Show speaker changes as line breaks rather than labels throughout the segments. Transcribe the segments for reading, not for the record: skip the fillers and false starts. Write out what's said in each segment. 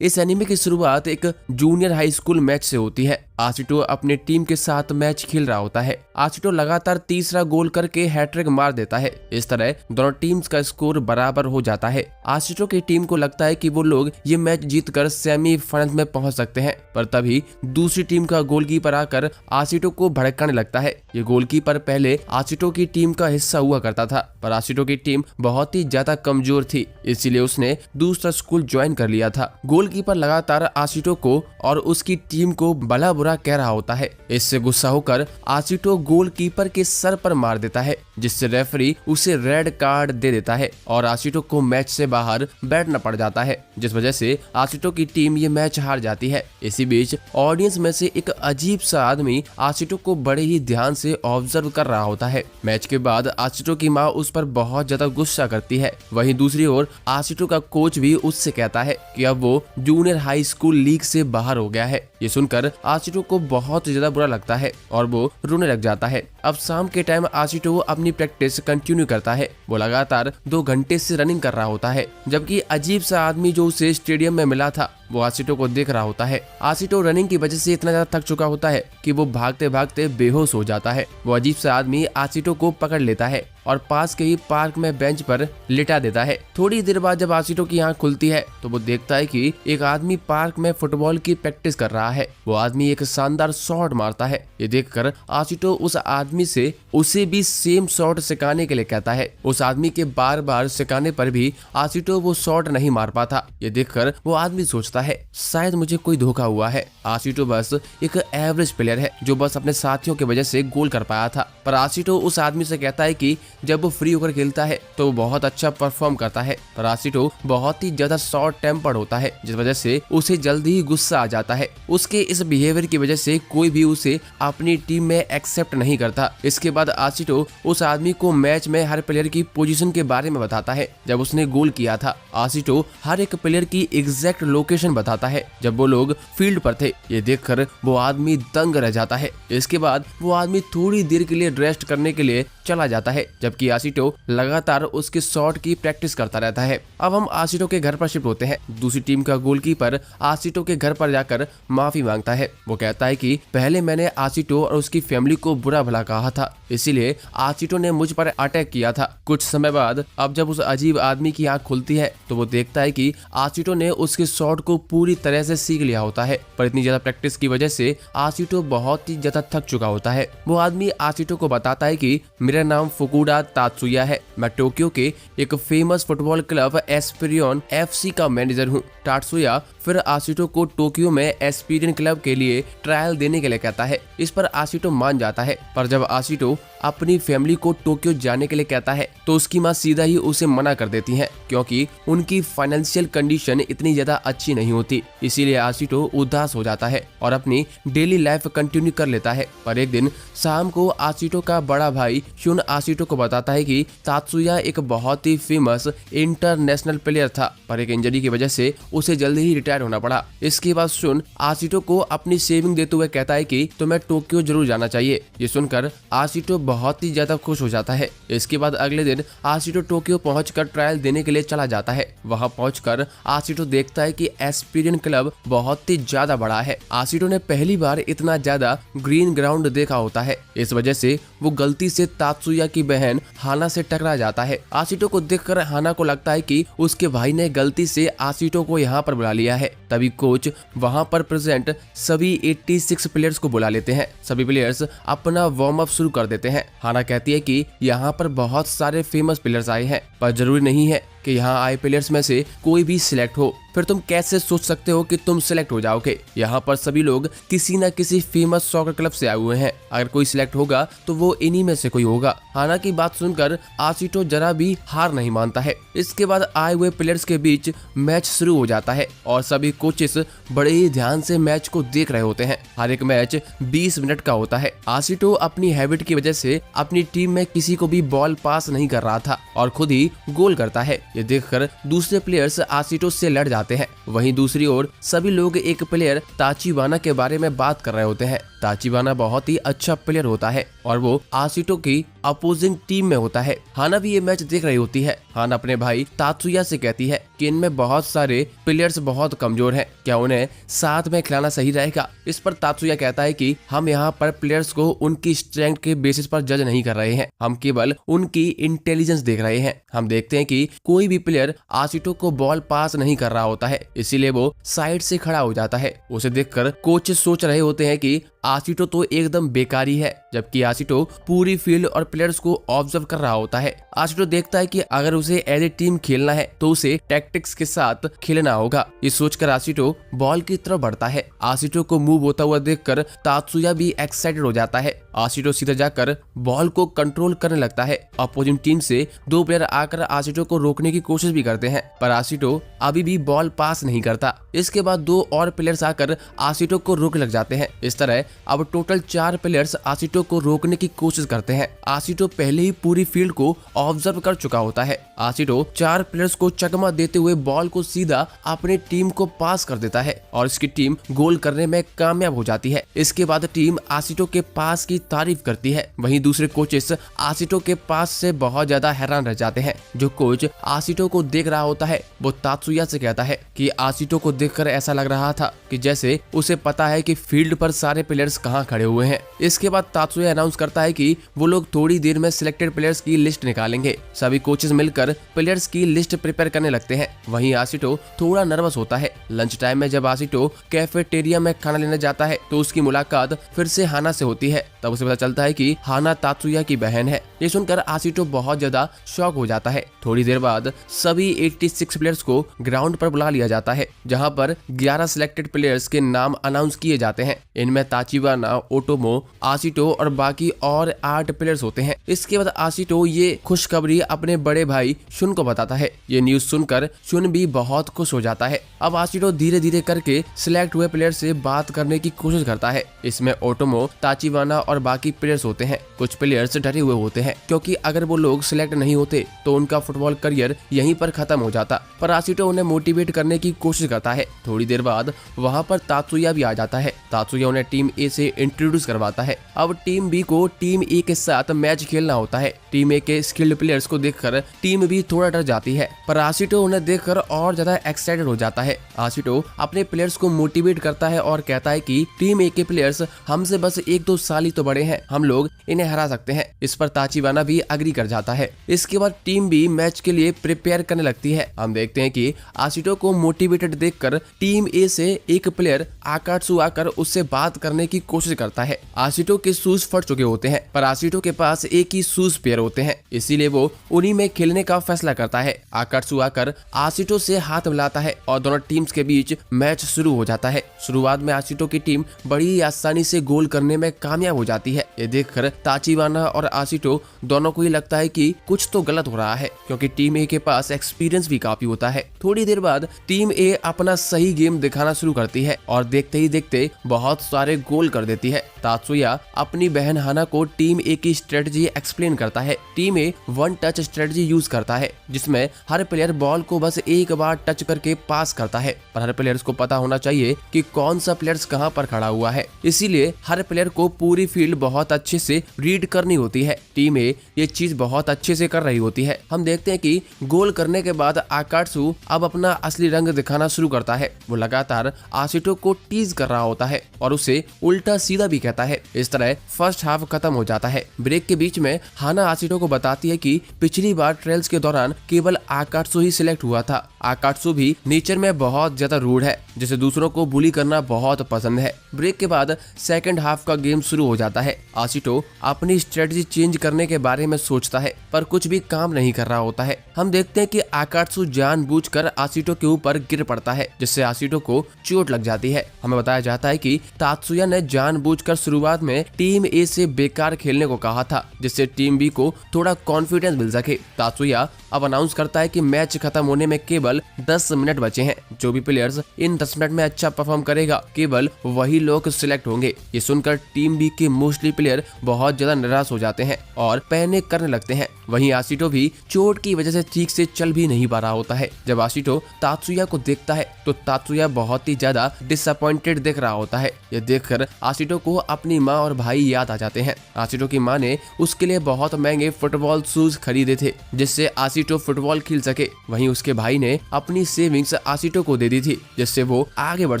इस एनीमे की शुरुआत एक जूनियर हाई स्कूल मैच से होती है। आशिटो अपने टीम के साथ मैच खेल रहा होता है। आशिटो लगातार तीसरा गोल करके हैट्रिक मार देता है। इस तरह दोनों टीम्स का स्कोर बराबर हो जाता है। आशिटो की टीम को लगता है कि वो लोग ये मैच जीतकर सेमीफाइनल में पहुंच सकते हैं, पर तभी दूसरी टीम का गोलकीपर आकर आशिटो को भड़काने लगता है। ये गोलकीपर पहले आशिटो की टीम का हिस्सा हुआ करता था, पर आशिटो की टीम बहुत ही ज्यादा कमजोर थी, इसीलिए उसने दूसरा स्कूल ज्वाइन कर लिया था। गोलकीपर लगातार आशिटो को और उसकी टीम को भला बुरा कह रहा होता है। इससे गुस्सा होकर आशिटो गोलकीपर के सर पर मार देता है, जिससे रेफरी उसे रेड कार्ड दे देता है और आशिटो को मैच से बाहर बैठना पड़ जाता है, जिस वजह से आशिटो की टीम ये मैच हार जाती है। इसी बीच ऑडियंस में से एक अजीब सा आदमी आशिटो को बड़े ही ध्यान से ऑब्जर्व कर रहा होता है। मैच के बाद आशिटो की माँ उस पर बहुत ज्यादा गुस्सा करती है। वहीं दूसरी ओर आशिटो का कोच भी उससे कहता है कि अब वो जूनियर हाई स्कूल लीग से बाहर हो गया है। ये सुनकर आशिटो को बहुत ज्यादा बुरा लगता है और वो रोने लग जाता है। अब शाम के टाइम आशिटो अपनी प्रैक्टिस कंटिन्यू करता है। वो लगातार 2 घंटे से रनिंग कर रहा होता है, जबकि अजीब सा आदमी जो उसे स्टेडियम में मिला था वो आशिटो को देख रहा होता है। आशिटो रनिंग की वजह से इतना ज्यादा थक चुका होता है कि वो भागते भागते बेहोश हो जाता है। वो अजीब सा आदमी आशिटो को पकड़ लेता है और पास के ही पार्क में बेंच पर लिटा देता है। थोड़ी देर बाद जब आशिटो की आंख खुलती है तो वो देखता है कि एक आदमी पार्क में फुटबॉल की प्रैक्टिस कर रहा है। वो आदमी एक शानदार शॉट मारता है। ये देखकर आशिटो उस आदमी से उसे भी सेम शॉट सिखाने के लिए कहता है। उस आदमी के बार बार सिखाने पर भी आशिटो वो शॉट नहीं मार पाता। ये देखकर वो आदमी सोचता है शायद मुझे कोई धोखा हुआ है। आशिटो बस एक एवरेज प्लेयर है जो बस अपने साथियों की वजह से गोल कर पाया था। पर आशिटो उस आदमी से कहता है कि जब वो फ्री होकर खेलता है तो वो बहुत अच्छा परफॉर्म करता है। पर आशिटो बहुत ही ज्यादा शॉर्ट टेम्पर्ड होता है, जिस वजह से उसे जल्दी ही गुस्सा आ जाता है। उसके इस बिहेवियर की वजह से कोई भी उसे अपनी टीम में एक्सेप्ट नहीं करता। इसके बाद आशिटो उस आदमी को मैच में हर प्लेयर की पोजीशन के बारे में बताता है। जब उसने गोल किया था आशिटो हर एक प्लेयर की एग्जैक्ट लोकेशन बताता है जब वो लोग फील्ड पर थे। ये देखकर वो आदमी दंग रह जाता है। इसके बाद वो आदमी थोड़ी देर के लिए रेस्ट करने के लिए चला जाता है, जबकि आशिटो लगातार उसके शॉट की प्रैक्टिस करता रहता है। अब हम आशिटो के घर पर शिफ्ट होते हैं। दूसरी टीम का गोलकीपर आशिटो के घर पर जाकर माफी मांगता है। वो कहता है कि पहले मैंने आशिटो और उसकी फैमिली को बुरा भला कहा था, इसीलिए आशिटो ने मुझ पर अटैक किया था। कुछ समय बाद अब जब उस अजीब आदमी की आंख खुलती है तो वो देखता है कि आशिटो ने उसके शॉट को पूरी तरह से सीख लिया होता है, पर इतनी ज्यादा प्रैक्टिस की वजह से आशिटो बहुत ही ज्यादा थक चुका होता है। वो आदमी आशिटो को बताता है कि मेरा नाम फुकुडा तात्सुया है, मैं टोक्यो के एक फेमस फुटबॉल क्लब एस्पिरियन FC का मैनेजर हूँ। तात्सुया फिर आशिटो को टोक्यो में एस्पिरियन क्लब के लिए ट्रायल देने के लिए कहता है। इस पर आशिटो मान जाता है, पर जब आशिटो अपनी फैमिली को टोक्यो जाने के लिए कहता है तो उसकी माँ सीधा ही उसे मना कर देती है, क्योंकि उनकी फाइनेंशियल कंडीशन इतनी ज्यादा अच्छी नहीं होती। इसीलिए आशिटो उदास हो जाता है और अपनी डेली लाइफ कंटिन्यू कर लेता है। पर एक दिन शाम को आशिटो का बड़ा भाई शुन आशिटो को बताता है कि तात्सुया एक बहुत ही फेमस इंटरनेशनल प्लेयर था, पर एक इंजरी की वजह से उसे जल्दी ही रिटायर होना पड़ा। इसके बाद शुन आशिटो को अपनी सेविंग देते हुए कहता है कि तुम्हें टोक्यो जरूर जाना चाहिए। ये सुनकर आशिटो बहुत ही ज्यादा खुश हो जाता है। इसके बाद अगले दिन आशिटो टोक्यो पहुंचकर ट्रायल देने के लिए चला जाता है। वहां पहुंचकर आशिटो देखता है कि एस्पिरियन क्लब बहुत ही ज्यादा बड़ा है। आशिटो ने पहली बार इतना ज्यादा ग्रीन ग्राउंड देखा होता है। इस वजह से वो गलती से तात्सुया की बहन हाना से टकरा जाता है। आशिटो को देखकर हाना को लगता है कि उसके भाई ने गलती से आशिटो को यहाँ पर बुला लिया है। तभी कोच वहां पर प्रेजेंट सभी 86 प्लेयर्स को बुला लेते हैं। सभी प्लेयर्स अपना वार्म अप शुरू कर देते हैं। हाना कहती है कि यहाँ पर बहुत सारे फेमस प्लेयर्स आए हैं, पर जरूरी नहीं है कि यहाँ आए प्लेयर्स में से कोई भी सिलेक्ट हो। फिर तुम कैसे सोच सकते हो कि तुम सिलेक्ट हो जाओगे? यहाँ पर सभी लोग किसी न किसी फेमस सॉकर क्लब से आए हुए हैं। अगर कोई सिलेक्ट होगा तो वो इन्हीं में से कोई होगा। हाना की बात सुनकर आशिटो जरा भी हार नहीं मानता है। इसके बाद आए हुए प्लेयर्स के बीच मैच शुरू हो जाता है और सभी कोचेस बड़े ही ध्यान से मैच को देख रहे होते हैं। हर एक मैच 20 मिनट का होता है। आशिटो अपनी हैबिट की वजह से अपनी टीम में किसी को भी बॉल पास नहीं कर रहा था और खुद ही गोल करता है। ये देखकर दूसरे प्लेयर्स आशिटो से लड़ जाते हैं। वहीं दूसरी ओर सभी लोग एक प्लेयर ताचिबाना के बारे में बात कर रहे होते हैं। ताचिबाना बहुत ही अच्छा प्लेयर होता है और वो आशिटो की अपोजिंग टीम में होता है। हाना भी ये मैच देख रही होती है। हाना अपने भाई तात्सुया से कहती है कि इनमें बहुत सारे प्लेयर्स बहुत कमजोर हैं, क्या उन्हें साथ में खिलाना सही रहेगा। इस पर तात्सुया कहता है कि हम यहाँ पर प्लेयर्स को उनकी स्ट्रेंथ के बेसिस पर जज नहीं कर रहे हैं, हम केवल उनकी इंटेलिजेंस देख रहे हैं। हम देखते हैं कि कोई भी प्लेयर आशिटो को बॉल पास नहीं कर रहा होता है, इसीलिए वो साइड से खड़ा हो जाता है। उसे देखकर कोच सोच रहे होते हैं कि आशिटो तो एकदम बेकारी है, जबकि आशिटो पूरी फील्ड और प्लेयर्स को ऑब्जर्व कर रहा होता है। आशिटो देखता है कि अगर उसे एज ए टीम खेलना है तो उसे टैक्टिक्स के साथ खेलना होगा। ये सोचकर आशिटो बॉल की तरफ बढ़ता है। आशिटो को मूव होता हुआ देखकर तात्सुया भी एक्साइटेड हो जाता है। आशिटो सीधा जाकर बॉल को कंट्रोल करने लगता है। अपोजिंग टीम से 2 प्लेयर आकर आशिटो को रोकने की कोशिश भी करते हैं, पर आशिटो अभी भी बॉल पास नहीं करता। इसके बाद 2 और प्लेयर्स आकर आशिटो को रोक लग जाते हैं। इस तरह अब टोटल 4 प्लेयर्स आशिटो को रोकने की कोशिश करते हैं। आशिटो पहले ही पूरी फील्ड को ऑब्जर्व कर चुका होता है। आशिटो 4 प्लेयर्स को चकमा देते हुए बॉल को सीधा अपने टीम को पास कर देता है और इसकी टीम गोल करने में कामयाब हो जाती है। इसके बाद टीम आशिटो के पास की तारीफ करती है। वहीं दूसरे कोचेस आशिटो के पास से बहुत ज्यादा हैरान रह जाते हैं। जो कोच आशिटो को देख रहा होता है वो तात्सुया से कहता है कि आशिटो को देखकर ऐसा लग रहा था कि जैसे उसे पता है कि फील्ड पर सारे प्लेयर्स कहां खड़े हुए हैं। इसके बाद तात्सुया अनाउंस करता है कि वो लोग थोड़ी देर में सिलेक्टेड प्लेयर्स की लिस्ट निकालेंगे। सभी कोचेस मिलकर प्लेयर्स की लिस्ट प्रिपेयर करने लगते हैं। वहीं आशिटो थोड़ा नर्वस होता है। लंच टाइम में जब आशिटो कैफेटेरिया में खाना लेने जाता है तो उसकी मुलाकात फिर से हाना से होती है। तब उसे पता चलता है कि हाना तात्सुया की बहन है। ये सुनकर आशिटो बहुत ज्यादा शॉक हो जाता है। थोड़ी देर बाद सभी 86 प्लेयर्स को ग्राउंड पर बुला लिया जाता है, जहां पर 11 सिलेक्टेड प्लेयर्स के नाम अनाउंस किए जाते हैं। इनमें ताचिबाना, ओटोमो, आशिटो और बाकी और 8 प्लेयर्स होते हैं। इसके बाद आशिटो ये खुशखबरी अपने बड़े भाई शुन को बताता है। ये न्यूज सुनकर शुन भी बहुत खुश हो जाता है। अब आशिटो धीरे धीरे करके सिलेक्ट हुए प्लेयर से बात करने की कोशिश करता है। इसमें ओटोमो, ताचिबाना और बाकी प्लेयर्स होते हैं। कुछ प्लेयर्स डरे हुए होते हैं क्योंकि अगर वो लोग सिलेक्ट नहीं होते तो उनका फुटबॉल करियर यहीं पर खत्म हो जाता, पर आशिटो उन्हें मोटिवेट करने की कोशिश करता है। थोड़ी देर बाद वहाँ पर तात्सुया भी आ जाता है। तात्सुया उन्हें टीम ए से इंट्रोड्यूस करवाता है। अब टीम बी को टीम ए के साथ मैच खेलना होता है। टीम ए के स्किल्ड प्लेयर्स को देखकर टीम बी थोड़ा डर जाती है, पर आशिटो उन्हें देखकर और ज्यादा एक्साइटेड हो जाता है। आशिटो अपने प्लेयर्स को मोटिवेट करता है और कहता है कि टीम ए के प्लेयर्स हमसे बस 1-2 साल ही तो बड़े हैं, हम लोग इन्हें हरा सकते हैं। इस पर ताचिबाना भी अग्री कर जाता है। इसके बाद टीम बी मैच के लिए प्रिपेयर करने लगती है। हम देखते हैं कि आशिटो को मोटिवेटेड देखकर टीम ए से एक प्लेयर आकात्सु आकर उससे बात करने की कोशिश करता है। आशिटो के शूज फट चुके होते हैं, पर आशिटो के पास एक ही शूज पेयर होते हैं, इसीलिए वो उन्हीं में खेलने का फैसला करता है। आकात्सु आकर आशिटो से हाथ मिलाता है और दोनों टीम्स के बीच मैच शुरू हो जाता है। शुरुआत में आशिटो की टीम बड़ी आसानी से गोल करने में कामयाब हो जाती है। ये देखकर ताचिबाना और आशिटो दोनों को ही लगता है कि कुछ तो गलत हो रहा है, क्योंकि टीम ए के पास एक्सपीरियंस भी काफी होता है। थोड़ी देर बाद टीम ए अपना सही गेम दिखाना शुरू करती है और देखते ही देखते बहुत सारे गोल कर देती है। तात्सुया अपनी बहन हाना को टीम ए की स्ट्रेटजी एक्सप्लेन करता है। टीम ए 1 टच स्ट्रेटजी यूज करता है, जिसमें हर प्लेयर बॉल को बस एक बार टच करके पास करता है, पर हर प्लेयर्स को पता होना चाहिए कि कौन सा प्लेयर्स कहां पर खड़ा हुआ है। इसीलिए हर प्लेयर को पूरी फील्ड बहुत अच्छे से रीड करनी होती है। टीम ए ये चीज बहुत अच्छे से कर रही होती है। हम देखते हैं कि गोल करने के बाद आकात्सु अब अपना असली रंग दिखाना शुरू करता है। वो लगातार आशिटो को टीज कर रहा होता है और उसे उल्टा सीधा भी कहता है। इस तरह फर्स्ट हाफ खत्म हो जाता है। ब्रेक के बीच में हाना आशिटो को बताती है कि पिछली बार ट्रायल्स के दौरान केवल आकात्सु ही सिलेक्ट हुआ था। आकात्सु भी नेचर में बहुत ज्यादा रूड है, जिसे दूसरों को बुली करना बहुत पसंद है। ब्रेक के बाद सेकंड हाफ का गेम शुरू हो जाता है। आशिटो अपनी स्ट्रेटजी चेंज करने के बारे में सोचता है, पर कुछ भी काम नहीं कर रहा होता है। हम देखते हैं कि आकात्सु जानबूझकर आशिटो के ऊपर गिर पड़ता है, जिससे आशिटो को चोट लग जाती है। हमें बताया जाता है कि तात्सुया ने जानबूझकर शुरुआत में टीम ए से बेकार खेलने को कहा था, जिससे टीम बी को थोड़ा कॉन्फिडेंस मिल सके। तात्सुया अब अनाउंस करता है कि मैच खत्म होने में केवल 10 मिनट बचे हैं। जो भी प्लेयर्स इन 10 मिनट में अच्छा परफॉर्म करेगा केवल वही लोग सिलेक्ट होंगे। ये सुनकर टीम बी के मोस्टली प्लेयर बहुत ज्यादा निराश हो जाते हैं और पैनिक करने लगते हैं। वहीं आशिटो भी चोट की वजह से ठीक से चल भी नहीं पा रहा होता है। जब आशिटो तात्सुया को देखता है तो तात्सुया बहुत ही ज्यादा डिसअपॉइंटेड दिख रहा होता है। ये देखकर आशिटो को अपनी माँ और भाई याद आ जाते हैं। आशिटो की माँ ने उसके लिए बहुत महंगे फुटबॉल शूज खरीदे थे जिससे आशिटो फुटबॉल खेल सके। वहीं उसके भाई ने अपनी सेविंग्स आशिटो को दे दी थी जिससे वो आगे बढ़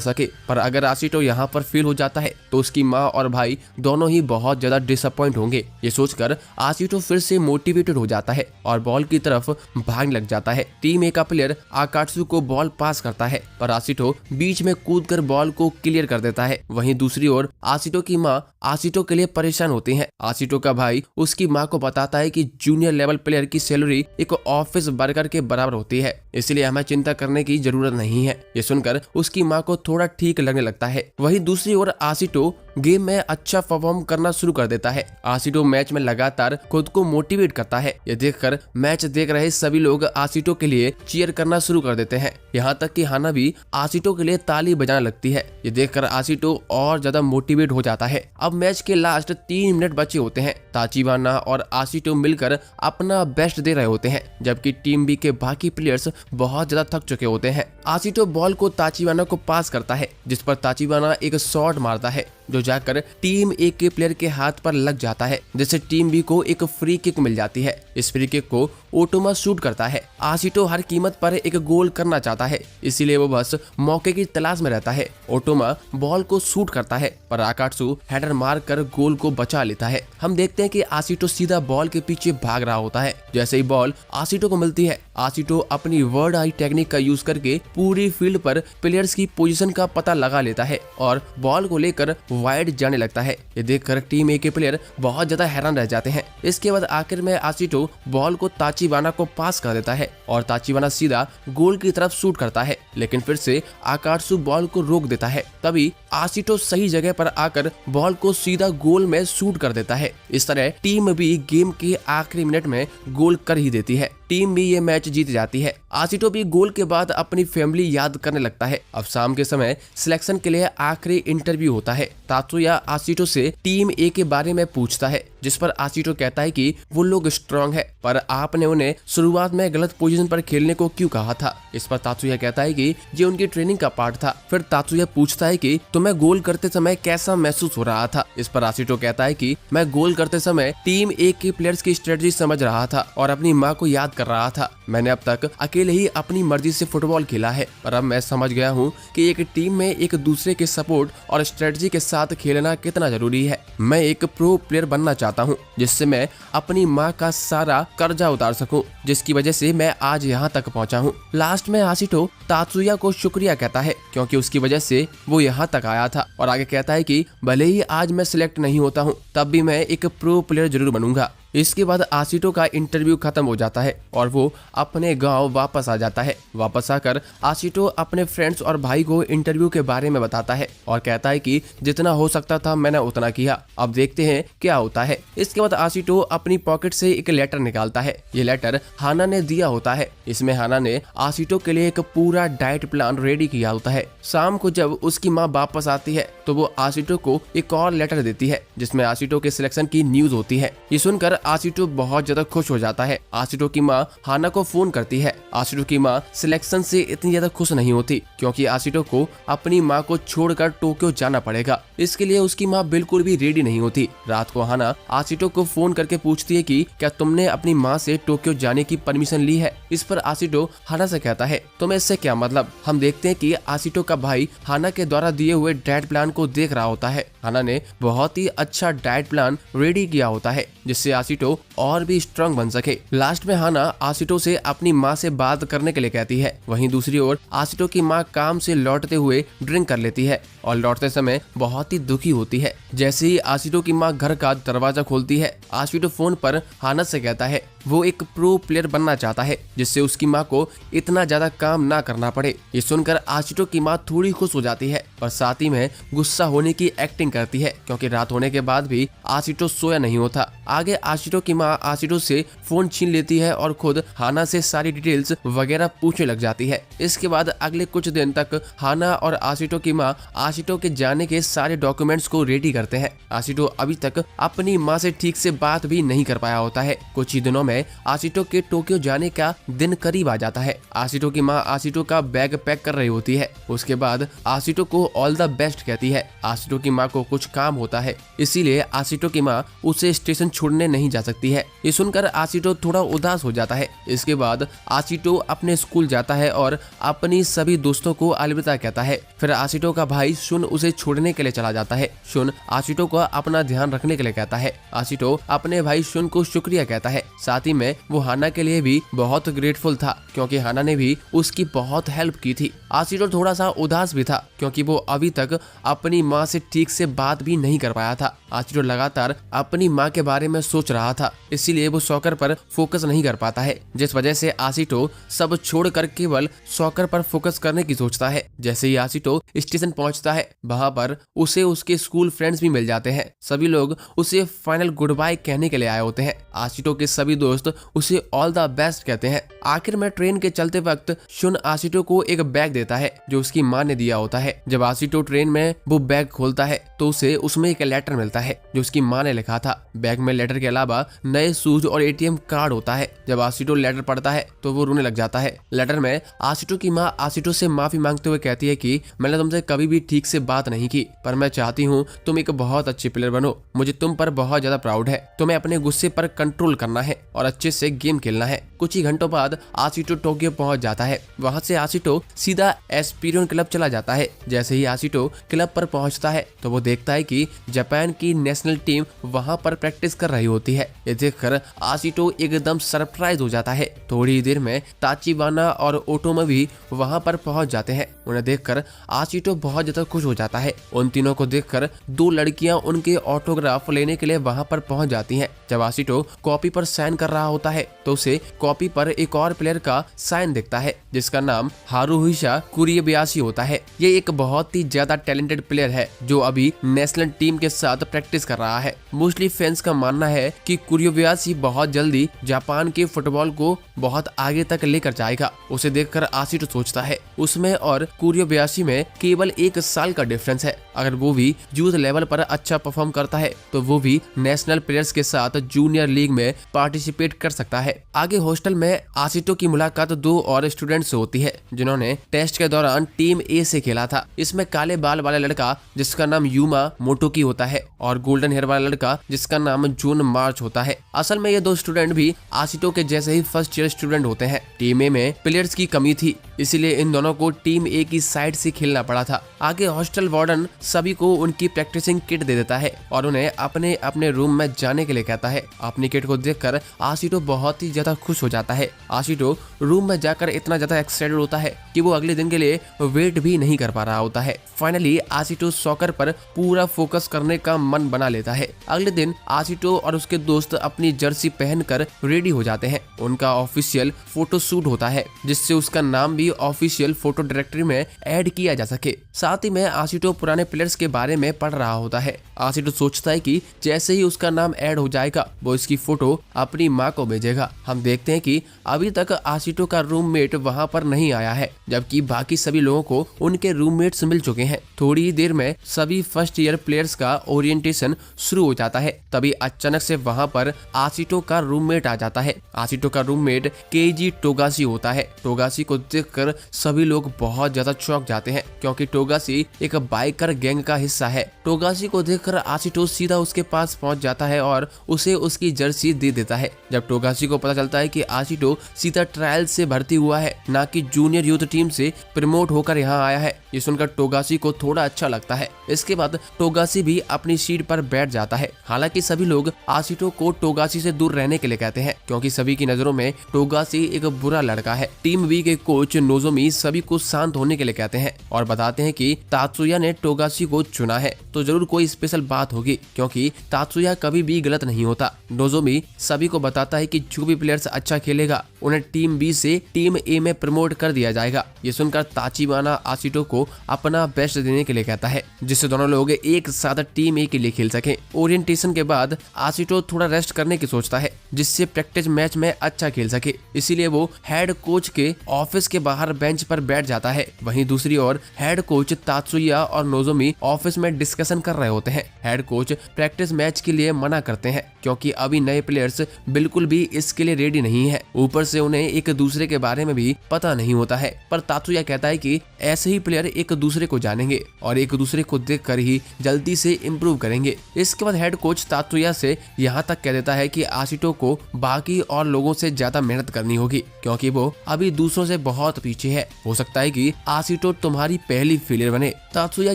सके। पर अगर आशिटो यहाँ पर फेल हो जाता है तो उसकी माँ और भाई दोनों ही बहुत ज्यादा डिसअपॉइंट होंगे। ये सोचकर आशिटो फिर से मोटिवेटेड हो जाता है और बॉल की तरफ भागने लग जाता है। टीम ए का प्लेयर आकात्सु को बॉल पास करता है पर आशिटो बीच में कूदकर बॉल को क्लियर कर देता है। वहीं दूसरी ओर आशिटो की माँ आशिटो के लिए परेशान होती है। आशिटो का भाई उसकी माँ को बताता है कि जूनियर लेवल प्लेयर की सैलरी एक ऑफिस वर्कर के बराबर होती है, इसलिए हमें चिंता करने की जरूरत नहीं है। ये सुनकर उसकी माँ को थोड़ा ठीक लगने लगता है। वहीं दूसरी ओर आशिटो गेम में अच्छा परफॉर्म करना शुरू कर देता है। आशिटो मैच में लगातार खुद को मोटिवेट करता है। ये देखकर मैच देख रहे सभी लोग आशिटो के लिए चीयर करना शुरू कर देते हैं। यहाँ तक कि हाना भी आशिटो के लिए ताली बजाने लगती है। ये देखकर आशिटो और ज्यादा मोटिवेट हो जाता है। अब मैच के लास्ट 3 मिनट बचे होते हैं। ताचिबाना और आशिटो मिलकर अपना बेस्ट दे रहे होते हैं जबकि टीम बी के बाकी प्लेयर्स बहुत ज्यादा थक चुके होते हैं। आशिटो बॉल को ताचिबाना को पास करता है जिस पर ताचिबाना एक शॉट मारता है जो जाकर टीम ए के प्लेयर के हाथ पर लग जाता है जिससे टीम बी को एक फ्री किक मिल जाती है। इस फ्री किक को ओटोमा शूट करता है। आशिटो हर कीमत पर एक गोल करना चाहता है इसीलिए वो बस मौके की तलाश में रहता है। ओटोमा बॉल को शूट करता है पर आकात्सु हेडर मार कर गोल को बचा लेता है। हम देखते हैं कि आशिटो सीधा बॉल के पीछे भाग रहा होता है। जैसे ही बॉल आशिटो को मिलती है आशिटो अपनी वर्ड आई टेक्निक का यूज करके पूरी फील्ड पर प्लेयर्स की पोजीशन का पता लगा लेता है और बॉल को लेकर वाइड जाने लगता है। ये देखकर टीम ए के प्लेयर बहुत ज्यादा हैरान रह जाते हैं। इसके बाद आखिर में आशिटो बॉल को ताचिबाना को पास कर देता है और ताचिबाना सीधा गोल की तरफ शूट करता है लेकिन फिर से आकात्सु बॉल को रोक देता है। तभी आशिटो सही जगह पर आकर बॉल को सीधा गोल में शूट कर देता है। इस तरह टीम भी गेम के आखिरी मिनट में गोल कर ही देती है। टीम भी ये मैच जीत जाती है। आशिटो भी गोल के बाद अपनी फैमिली याद करने लगता है। अब शाम के समय सिलेक्शन के लिए आखिरी इंटरव्यू होता है। तात्सुया आशिटो से टीम ए के बारे में पूछता है जिस पर आशिटो कहता है कि वो लोग स्ट्रांग है पर आपने उन्हें शुरुआत में गलत पोजीशन पर खेलने को क्यों कहा था। इस पर तात्सुया कहता है कि ये उनकी ट्रेनिंग का पार्ट था। फिर तात्सुया पूछता है कि तुम्हें गोल करते समय कैसा महसूस हो रहा था। इस पर आशिटो कहता है कि मैं गोल करते समय टीम ए के प्लेयर्स की स्ट्रेटजी समझ रहा था और अपनी माँ को याद कर रहा था। मैंने अब तक अकेले ही अपनी मर्जी से फुटबॉल खेला है पर अब मैं समझ गया हूँ कि एक टीम में एक दूसरे के सपोर्ट और स्ट्रेटजी के साथ खेलना कितना जरूरी है। मैं एक प्रो प्लेयर बनना चाहता हूँ जिससे मैं अपनी माँ का सारा कर्जा उतार सकूं जिसकी वजह से मैं आज यहाँ तक पहुँचा हूँ। लास्ट में आशिटो तात्सुया को शुक्रिया कहता है क्योंकि उसकी वजह से वो यहाँ तक आया था और आगे कहता है कि भले ही आज मैं सिलेक्ट नहीं होता हूँ तब भी मैं एक प्रो प्लेयर जरूर बनूंगा। इसके बाद आशिटो का इंटरव्यू खत्म हो जाता है और वो अपने गांव वापस आ जाता है। वापस आकर आशिटो अपने फ्रेंड्स और भाई को इंटरव्यू के बारे में बताता है और कहता है कि जितना हो सकता था मैंने उतना किया, अब देखते हैं क्या होता है। इसके बाद आशिटो अपनी पॉकेट से एक लेटर निकालता है। ये लेटर हाना ने दिया होता है। इसमें हाना ने आशिटो के लिए एक पूरा डाइट प्लान रेडी किया होता है। शाम को जब उसकी माँ वापस आती है तो वो आशिटो को एक और लेटर देती है जिसमें आशिटो के सिलेक्शन की न्यूज होती है। ये सुनकर आशिटो बहुत ज्यादा खुश हो जाता है। आशिटो की माँ हाना को फोन करती है। आशिटो की माँ सिलेक्शन से इतनी ज्यादा खुश नहीं होती क्योंकि आशिटो को अपनी माँ को छोड़कर टोक्यो जाना पड़ेगा। इसके लिए उसकी माँ बिल्कुल भी रेडी नहीं होती। रात को हाना आशिटो को फोन करके पूछती है कि क्या तुमने अपनी माँ से टोक्यो जाने की परमिशन ली है। इस पर आशिटो हाना से कहता है तुम्हें इससे क्या मतलब। हम देखते हैं कि आशिटो का भाई हाना के द्वारा दिए हुए डाइट प्लान को देख रहा होता है। हाना ने बहुत ही अच्छा डाइट प्लान रेडी किया होता है जिससे आशिटो और भी स्ट्रांग बन सके। लास्ट में हाना आशिटो से अपनी माँ से बात करने के लिए कहती है। वहीं दूसरी ओर आशिटो की माँ काम से लौटते हुए ड्रिंक कर लेती है और लौटते समय बहुत ही दुखी होती है। जैसे ही आशिटो की माँ घर का दरवाजा खोलती है आशिटो फोन पर हाना से कहता है वो एक प्रो प्लेयर बनना चाहता है जिससे उसकी माँ को इतना ज्यादा काम ना करना पड़े। ये सुनकर आशितो की माँ थोड़ी खुश हो जाती है और साथ ही में गुस्सा होने की एक्टिंग करती है क्योंकि रात होने के बाद भी आशितो सोया नहीं होता। आगे आशितो की माँ आशितो से फोन छीन लेती है और खुद हाना से सारी डिटेल्स वगैरह पूछने लग जाती है। इसके बाद अगले कुछ दिन तक हाना और आशितो की माँ आशितो के जाने के सारे डॉक्यूमेंट्स को रेडी करते हैं। आशितो अभी तक अपनी माँ से ठीक से बात भी नहीं कर पाया होता है। कुछ ही दिनों में आशितो के टोक्यो जाने का दिन करीब आ जाता है। आशितो की माँ आशितो का बैग पैक कर रही होती है। उसके बाद आशितो को ऑल द बेस्ट कहती है। आशितो की माँ को कुछ काम होता है, इसीलिए आशितो की माँ उसे स्टेशन छोड़ने नहीं जा सकती है। ये सुनकर आशितो थोड़ा उदास हो जाता है। इसके बाद आशितो अपने स्कूल जाता है और अपनी सभी दोस्तों को अलविदा कहता है। फिर आशितो का भाई शुन उसे छोड़ने के लिए चला जाता है। शुन आशितो को अपना ध्यान रखने के लिए कहता है। आशितो अपने भाई शुन को शुक्रिया कहता है। साथ ही में वो हाना के लिए भी बहुत ग्रेटफुल था क्योंकि हाना ने भी उसकी बहुत हेल्प की थी। आशितो थोड़ा सा उदास भी था क्योंकि वो अभी तक अपनी माँ से ठीक से बात भी नहीं कर पाया था। आशितो लगातार अपनी माँ के बारे में सोच रहा था, इसीलिए वो सॉकर पर फोकस नहीं कर पाता है, जिस वजह से आशितो सब छोड़कर केवल सॉकर पर फोकस करने की सोचता है। जैसे ही आशितो स्टेशन पहुंचता है, वहां पर उसे उसके स्कूल फ्रेंड्स भी मिल जाते हैं। सभी लोग उसे फाइनल गुड बाय कहने के लिए आए होते हैं। आशितो के सभी दोस्त उसे ऑल द बेस्ट कहते हैं। आखिर में ट्रेन के चलते वक्त शुन आशितो को एक बैग देता है जो उसकी माँ ने दिया होता है। जब आशितो ट्रेन में वो बैग खोलता है तो उसे उसमें एक लेटर मिलता है जो उसकी माँ ने लिखा था। बैग में लेटर के अलावा नए शूज और एटीएम कार्ड होता है। जब आशितो लेटर पढ़ता है तो वो रोने लग जाता है। लेटर में आशितो की माँ आशितो से माफी मांगते हुए कहती है कि मैंने तुमसे कभी भी ठीक से बात नहीं की, पर मैं चाहती हूँ तुम एक बहुत अच्छी प्लेयर बनो। मुझे तुम पर बहुत ज्यादा प्राउड है। तुम्हें अपने गुस्से पर कंट्रोल करना है और अच्छे से गेम खेलना है। कुछ ही घंटों बाद आशितो टोक्यो पहुंच जाता है। वहां से आशितो सीधा एस्पिरियन क्लब चला जाता है। जैसे ही आशितो क्लब पर पहुंचता है तो वो देखता है कि जापान की नेशनल टीम वहां पर प्रैक्टिस कर रही होती है। ये देखकर आशितो एकदम सरप्राइज हो जाता है। थोड़ी ही देर में ताचिबाना और ओटोमा भी वहां पर पहुंच जाते हैं। उन्हें देखकर आशितो बहुत ज्यादा खुश हो जाता है। उन तीनों को देखकर दो लड़कियां उनके ऑटोग्राफ लेने के लिए वहां पर पहुंच जाती हैं। जब आशितो कॉपी पर साइन कर रहा होता है तो उसे कॉपी पर एक और प्लेयर का साइन दिखता है जिसका नाम हारुहिसा कुरियबायाशी होता है। ये एक बहुत ही ज्यादा टैलेंटेड प्लेयर है जो अभी नेशनल टीम के साथ प्रैक्टिस कर रहा है। मोस्टली फैंस का मानना है कि कुरियबायाशी बहुत जल्दी जापान के फुटबॉल को बहुत आगे तक लेकर जाएगा। उसे देखकर आशितो सोचता है उसमें और कुरियबायाशी में केवल 1 साल का डिफरेंस है। अगर वो भी यूथ लेवल पर अच्छा परफॉर्म करता है तो वो भी नेशनल प्लेयर्स के साथ जूनियर लीग में पार्टिसिपेट कर सकता है। आगे हॉस्टल में आशितो की मुलाकात 2 और स्टूडेंट से होती है जिन्होंने टेस्ट के दौरान टीम ए से खेला था। इसमें काले बाल वाला लड़का जिसका नाम यूमा मोटोकी होता है और गोल्डन हेयर वाला लड़का जिसका नाम जून मार्च होता है। असल में ये 2 स्टूडेंट भी आशितो के जैसे ही फर्स्ट ईयर स्टूडेंट होते हैं। टीम ए में प्लेयर्स की कमी थी, इसलिए इन दोनों को टीम ए की साइड से खेलना पड़ा था। आगे हॉस्टल वार्डन सभी को उनकी प्रैक्टिसिंग किट दे देता है और उन्हें अपने अपने रूम में जाने के लिए कहता है। अपनी किट को देखकर आशितो बहुत ही ज्यादा खुश हो जाता है। आशितो रूम में जाकर इतना ज्यादा एक्साइटेड होता है कि वो अगले दिन के लिए वेट भी नहीं कर पा रहा होता है। फाइनली आशितो सॉकर पर पूरा फोकस करने का मन बना लेता है। अगले दिन आशितो और उसके दोस्त अपनी जर्सी पहनकर रेडी हो जाते हैं। उनका ऑफिशियल फोटो शूट होता है जिससे उसका नाम भी ऑफिशियल फोटो डायरेक्टरी में ऐड किया जा सके। साथ ही में आशितो पुराने प्लेयर्स के बारे में पढ़ रहा होता है। आशितो सोचता है कि जैसे ही उसका नाम ऐड हो जाएगा वो इसकी फोटो अपनी माँ को भेजेगा। हम देखते हैं कि अभी तक आशितो का रूममेट वहां पर नहीं आया है, जबकि बाकी सभी लोगों को उनके रूममेट्स मिल चुके हैं। थोड़ी ही देर में सभी फर्स्ट ईयर प्लेयर्स का ओरिएंटेशन शुरू हो जाता है। तभी अचानक से वहां पर आशितो का रूममेट आ जाता है। आशितो का रूममेट केजी टोगाशी होता है। टोगाशी को देखकर सभी लोग बहुत ज्यादा चौंक जाते हैं क्योंकि टोगाशी एक बाइकर गैंग का हिस्सा है। टोगाशी को देखकर आशितो सीधा उसके पास पहुंच जाता है और उसे उसकी जर्सी दे देता है। जब टोगाशी को पता चलता है कि आशितो सीधा ट्रायल से भर्ती हुआ है, ना कि जूनियर यूथ टीम से प्रमोट होकर यहाँ आया है, ये सुनकर टोगाशी को थोड़ा अच्छा लगता है। इसके बाद टोगाशी भी अपनी सीट पर बैठ जाता है। हालांकि सभी लोग आशितो को टोगाशी से दूर रहने के लिए कहते हैं क्योंकि सभी की नजरों में टोगाशी एक बुरा लड़का है। टीम बी के कोच नोजोमी सभी को शांत होने के लिए कहते हैं और बताते हैं कि तात्सुया ने टोगाशी को चुना है तो जरूर कोई स्पेशल बात होगी, क्योंकि तात्सुया कभी भी गलत नहीं होता। नोजोमी सभी को बताता है कि जो भी प्लेयर्स अच्छा खेलेगा उन्हें टीम बी से टीम ए में प्रमोट कर दिया जाएगा। ये सुनकर ताचिबाना आशिटो को अपना बेस्ट देने के लिए कहता है, जिससे दोनों लोग एक साथ टीम ए के लिए खेल सकें। ओरिएंटेशन के बाद आशिटो थोड़ा रेस्ट करने की सोचता है, जिससे प्रैक्टिस मैच में अच्छा खेल सके। इसीलिए वो हेड कोच के ऑफिस के बाहर बेंच पर बैठ जाता है। वहीं दूसरी ओर हेड कोच तात्सुया और नोजोमी ऑफिस में डिस्कशन कर रहे होते हैं। हेड कोच प्रैक्टिस मैच के लिए मना करते हैं, क्योंकि अभी नए प्लेयर्स बिल्कुल भी इसके लिए रेडी नहीं है। ऊपर से उन्हें एक दूसरे के बारे में भी पता नहीं होता है। पर तात्सुया कहता है कि ऐसे ही प्लेयर एक दूसरे को जानेंगे और एक दूसरे को देखकर ही जल्दी से इम्प्रूव करेंगे। इसके बाद हेड कोच तात्सुया से यहाँ तक कह देता है कि आशिटो को बाकी और लोगों से ज्यादा मेहनत करनी होगी, क्योंकि वो अभी दूसरों से बहुत पीछे है। हो सकता है कि आशिटो तुम्हारी पहली फेलियर बने। तात्सुया